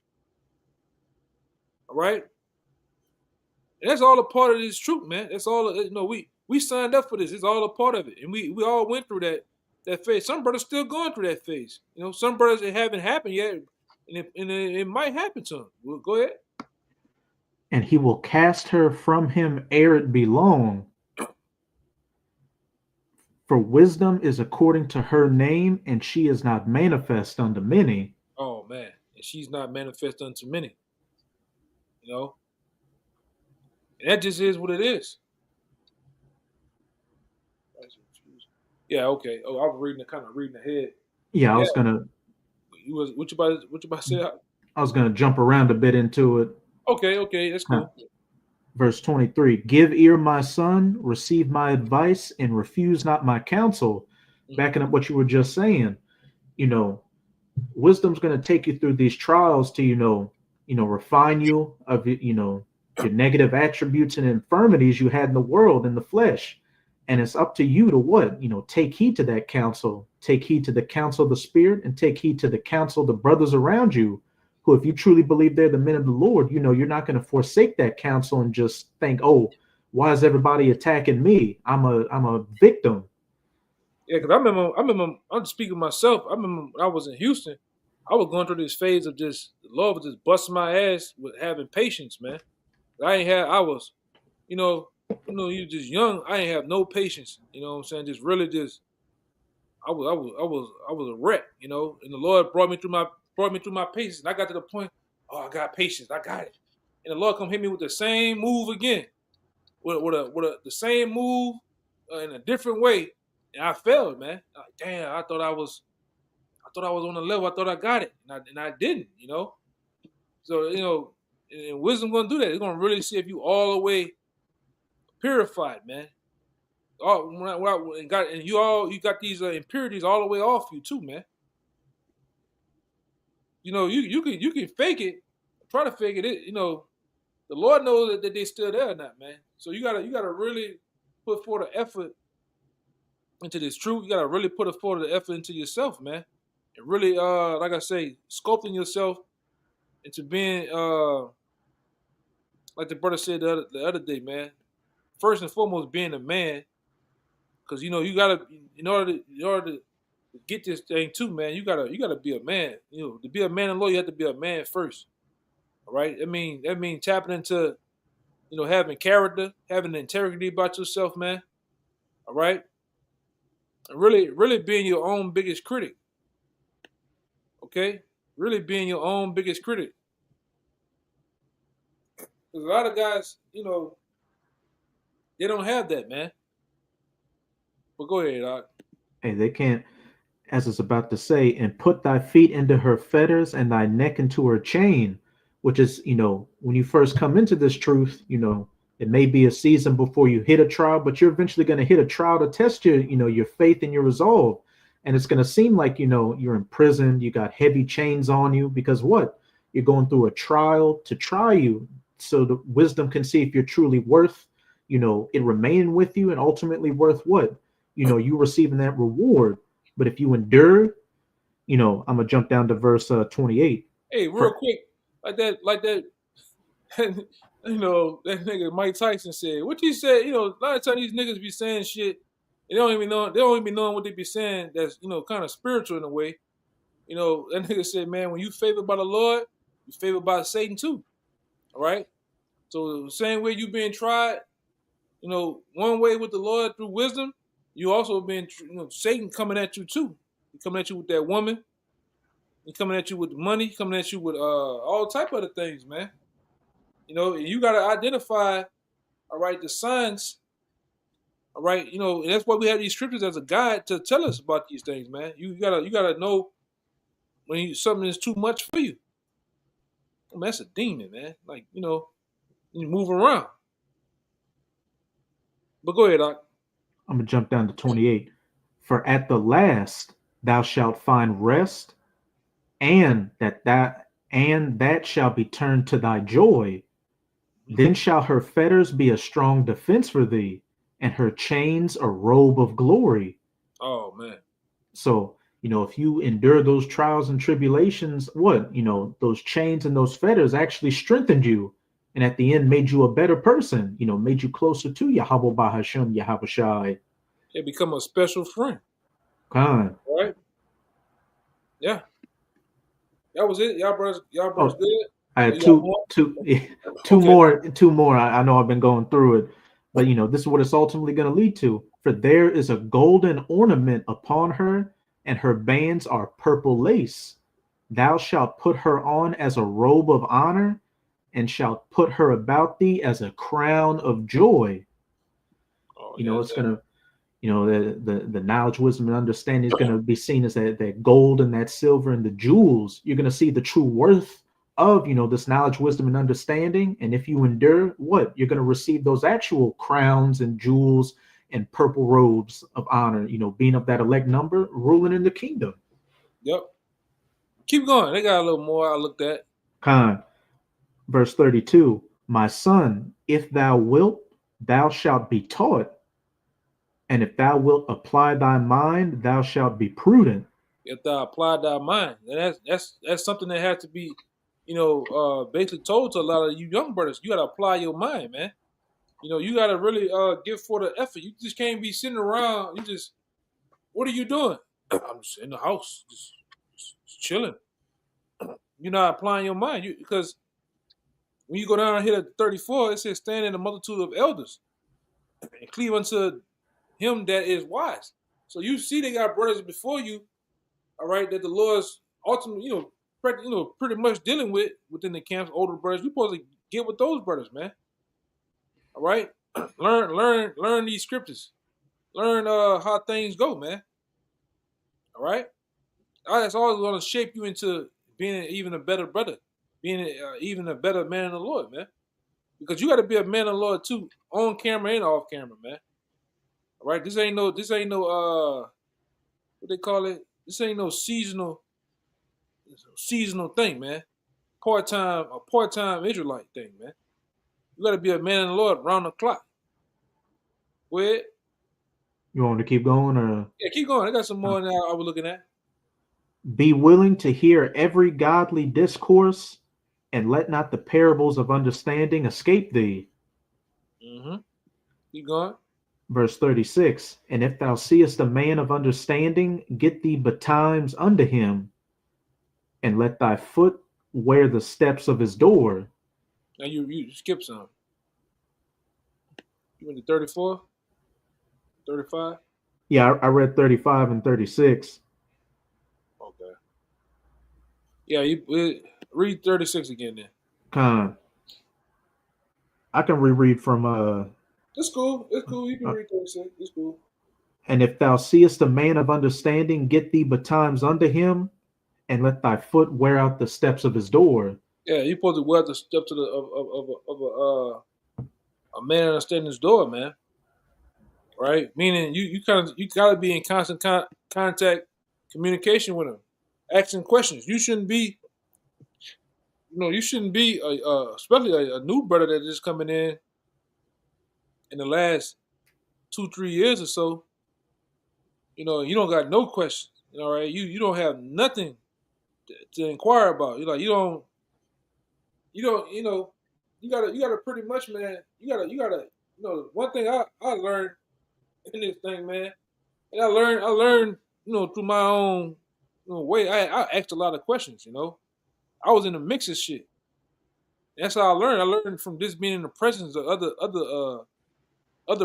All right, and that's all a part of this truth, man. That's all. We signed up for this. It's all a part of it, and we all went through that phase. Some brothers still going through that phase. Some brothers it haven't happened yet, and it might happen to them. Well, go ahead. And he will cast her from him ere it be long. For wisdom is according to her name, and she is not manifest unto many. Oh man, and she's not manifest unto many. And that just is what it is. Yeah, okay. Oh, I was kind of reading ahead. Yeah, I was gonna. What you about to say? I was gonna jump around a bit into it. Okay, that's cool. Verse 23, give ear, my son, receive my advice, and refuse not my counsel. Backing up what you were just saying, wisdom's going to take you through these trials to, refine you of, your negative attributes and infirmities you had in the world, in the flesh. And it's up to you to what? Take heed to that counsel, take heed to the counsel of the Spirit, and take heed to the counsel of the brothers around you, who, if you truly believe they're the men of the Lord, you're not going to forsake that counsel and just think, oh, why is everybody attacking me? I'm a victim. Yeah, because I remember, I'm speaking myself. I remember when I was in Houston, I was going through this phase of just, the Lord was just busting my ass with having patience, man. You just young. I ain't have no patience. You know what I'm saying? Just really I was a wreck, and the Lord brought me through my patience. And I got to the point, I got patience. I got it. And the Lord come hit me with the same move again, with the same move in a different way. And I failed, man. Damn, I thought I was on the level. I thought I got it, and I didn't, So, and wisdom gonna do that. It's gonna really see if you all the way purified, man. You got these impurities all the way off you too, man. You can fake it, try to fake it. The Lord knows that they're still there or not, man. So you gotta really put forth the effort into this truth. You gotta really put forth the effort into yourself, man, and really, like I say, sculpting yourself into being, like the brother said the other day, man. First and foremost, being a man, because you gotta, in order to get this thing too, man, you gotta be a man. To be a man in law, you have to be a man first. All right. That mean tapping into, having character, having integrity about yourself, man. All right. And really being your own biggest critic. Okay. Really being your own biggest critic. Because a lot of guys, they don't have that, man. But go ahead, Doc. Hey, they can't, as it's about to say, and put thy feet into her fetters and thy neck into her chain, which is, when you first come into this truth, it may be a season before you hit a trial, but you're eventually going to hit a trial to test your faith and your resolve. And it's going to seem like, you're in prison, you got heavy chains on you, because what? You're going through a trial to try you, so the wisdom can see if you're truly worth, it remaining with you, and ultimately worth what? You receiving that reward. But if you endure, I'm gonna jump down to verse 28. Hey, real quick, like that, that nigga Mike Tyson said. What he said, a lot of times these niggas be saying shit, they don't even know what they be saying. That's kind of spiritual in a way. That nigga said, man, when you favored by the Lord, you favored by Satan too. All right. So the same way you being tried, one way with the Lord through wisdom, you also been, Satan coming at you too. He coming at you with that woman. He coming at you with money. He coming at you with all type of other things, man. You got to identify, all right, the signs, all right, and that's why we have these scriptures as a guide to tell us about these things, man. You gotta know when something is too much for you. I mean, that's a demon, man. Like, you move around. But go ahead, Doc. I'm gonna jump down to 28. For at the last thou shalt find rest, and that shall be turned to thy joy. Then shall her fetters be a strong defense for thee, and her chains a robe of glory. Oh man. So, if you endure those trials and tribulations, what? Those chains and those fetters actually strengthened you, and at the end made you a better person, made you closer to Yahweh Bahashem, Yahweh Shai. It become a special friend. Khan. All right. Yeah. That was it. Y'all brothers good? I had two more. I know I've been going through it, but this is what it's ultimately going to lead to. For there is a golden ornament upon her, and her bands are purple lace. Thou shalt put her on as a robe of honor, and shalt put her about thee as a crown of joy. It's gonna, the knowledge, wisdom, and understanding is gonna be seen as that gold and that silver and the jewels. You're gonna see the true worth of this knowledge, wisdom, and understanding. And if you endure, what? You're gonna receive those actual crowns and jewels and purple robes of honor, being of that elect number, ruling in the kingdom. Yep. Keep going. They got a little more I looked at. Khan. Verse 32, my son, if thou wilt, thou shalt be taught. And if thou wilt apply thy mind, thou shalt be prudent. If thou apply thy mind. And that's something that has to be, basically told to a lot of you young brothers. You got to apply your mind, man. You got to really give for the effort. You just can't be sitting around. What are you doing? I'm just in the house, just chilling. You're not applying your mind. Because when you go down here at 34, it says, stand in the multitude of elders and cleave unto him that is wise. So you see they got brothers before you, all right, that the Lord's ultimately, pretty much dealing with within the camps, older brothers. You're supposed to get with those brothers, man. All right? Learn these scriptures. Learn how things go, man. All right? That's always going to shape you into being even a better brother, being even a better man in the Lord, man. Because you got to be a man in the Lord too, on camera and off camera, man. All right? This ain't no what they call it? This ain't no seasonal thing, man. A part-time Israelite thing, man. You got to be a man in the Lord round the clock. Go ahead. You want me to keep going, or? Yeah, keep going. I got some more now I was looking at. Be willing to hear every godly discourse, and let not the parables of understanding escape thee. Mm-hmm. Keep going. Verse 36, and if thou seest a man of understanding, get thee betimes unto him, and let thy foot wear the steps of his door. Now you skip some. You went to 34, 35. Yeah, I read 35 and 36. Okay. Yeah, you read 36 again then. Con. I can reread from It's cool. It's cool. You can read 36. It's cool. and if thou seest a man of understanding, get thee betimes unto him, and let thy foot wear out the steps of his door. Yeah, you supposed to wear the step to the of a man understanding his door, man. Right? Meaning you gotta be in constant contact, communication with him, asking questions. You shouldn't be, especially a new brother that just coming in the last 2-3 years or so. You don't got no questions. Right? You don't have nothing to inquire about. You gotta pretty much, man. You gotta. One thing I learned in this thing, man, and I learned, through my own way. I asked a lot of questions. I was in the mix of shit. That's how I learned. I learned from just being in the presence of other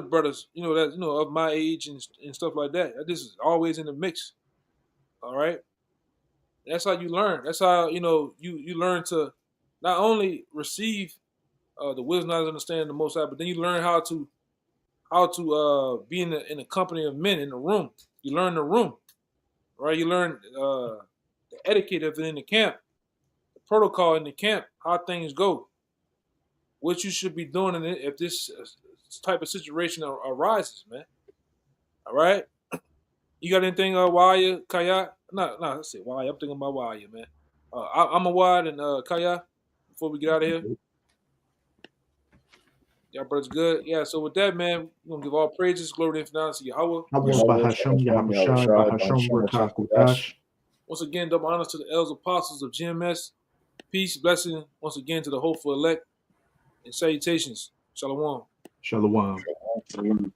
brothers, that of my age and stuff like that. I just always in the mix. All right. That's how you learn. That's how you learn to not only receive the wisdom and understanding the Most High, but then you learn how to be in the company of men in the room. You learn the room, right? You learn the etiquette of it in the camp, the protocol in the camp, how things go, what you should be doing if this type of situation arises, man. All right. You got anything, Waya, Kaya? No, let's say Waya. I'm thinking about Waya, man. I'm a Wad and Kaya. Before we get out of here, y'all brothers good. Yeah. So with that, man, we're gonna give all praises, glory, and honor to Yahweh. Once again, double honors to the elders apostles of GMS. Peace, blessing, once again to the hopeful elect, and salutations. Shalom. Shalom. Shalom.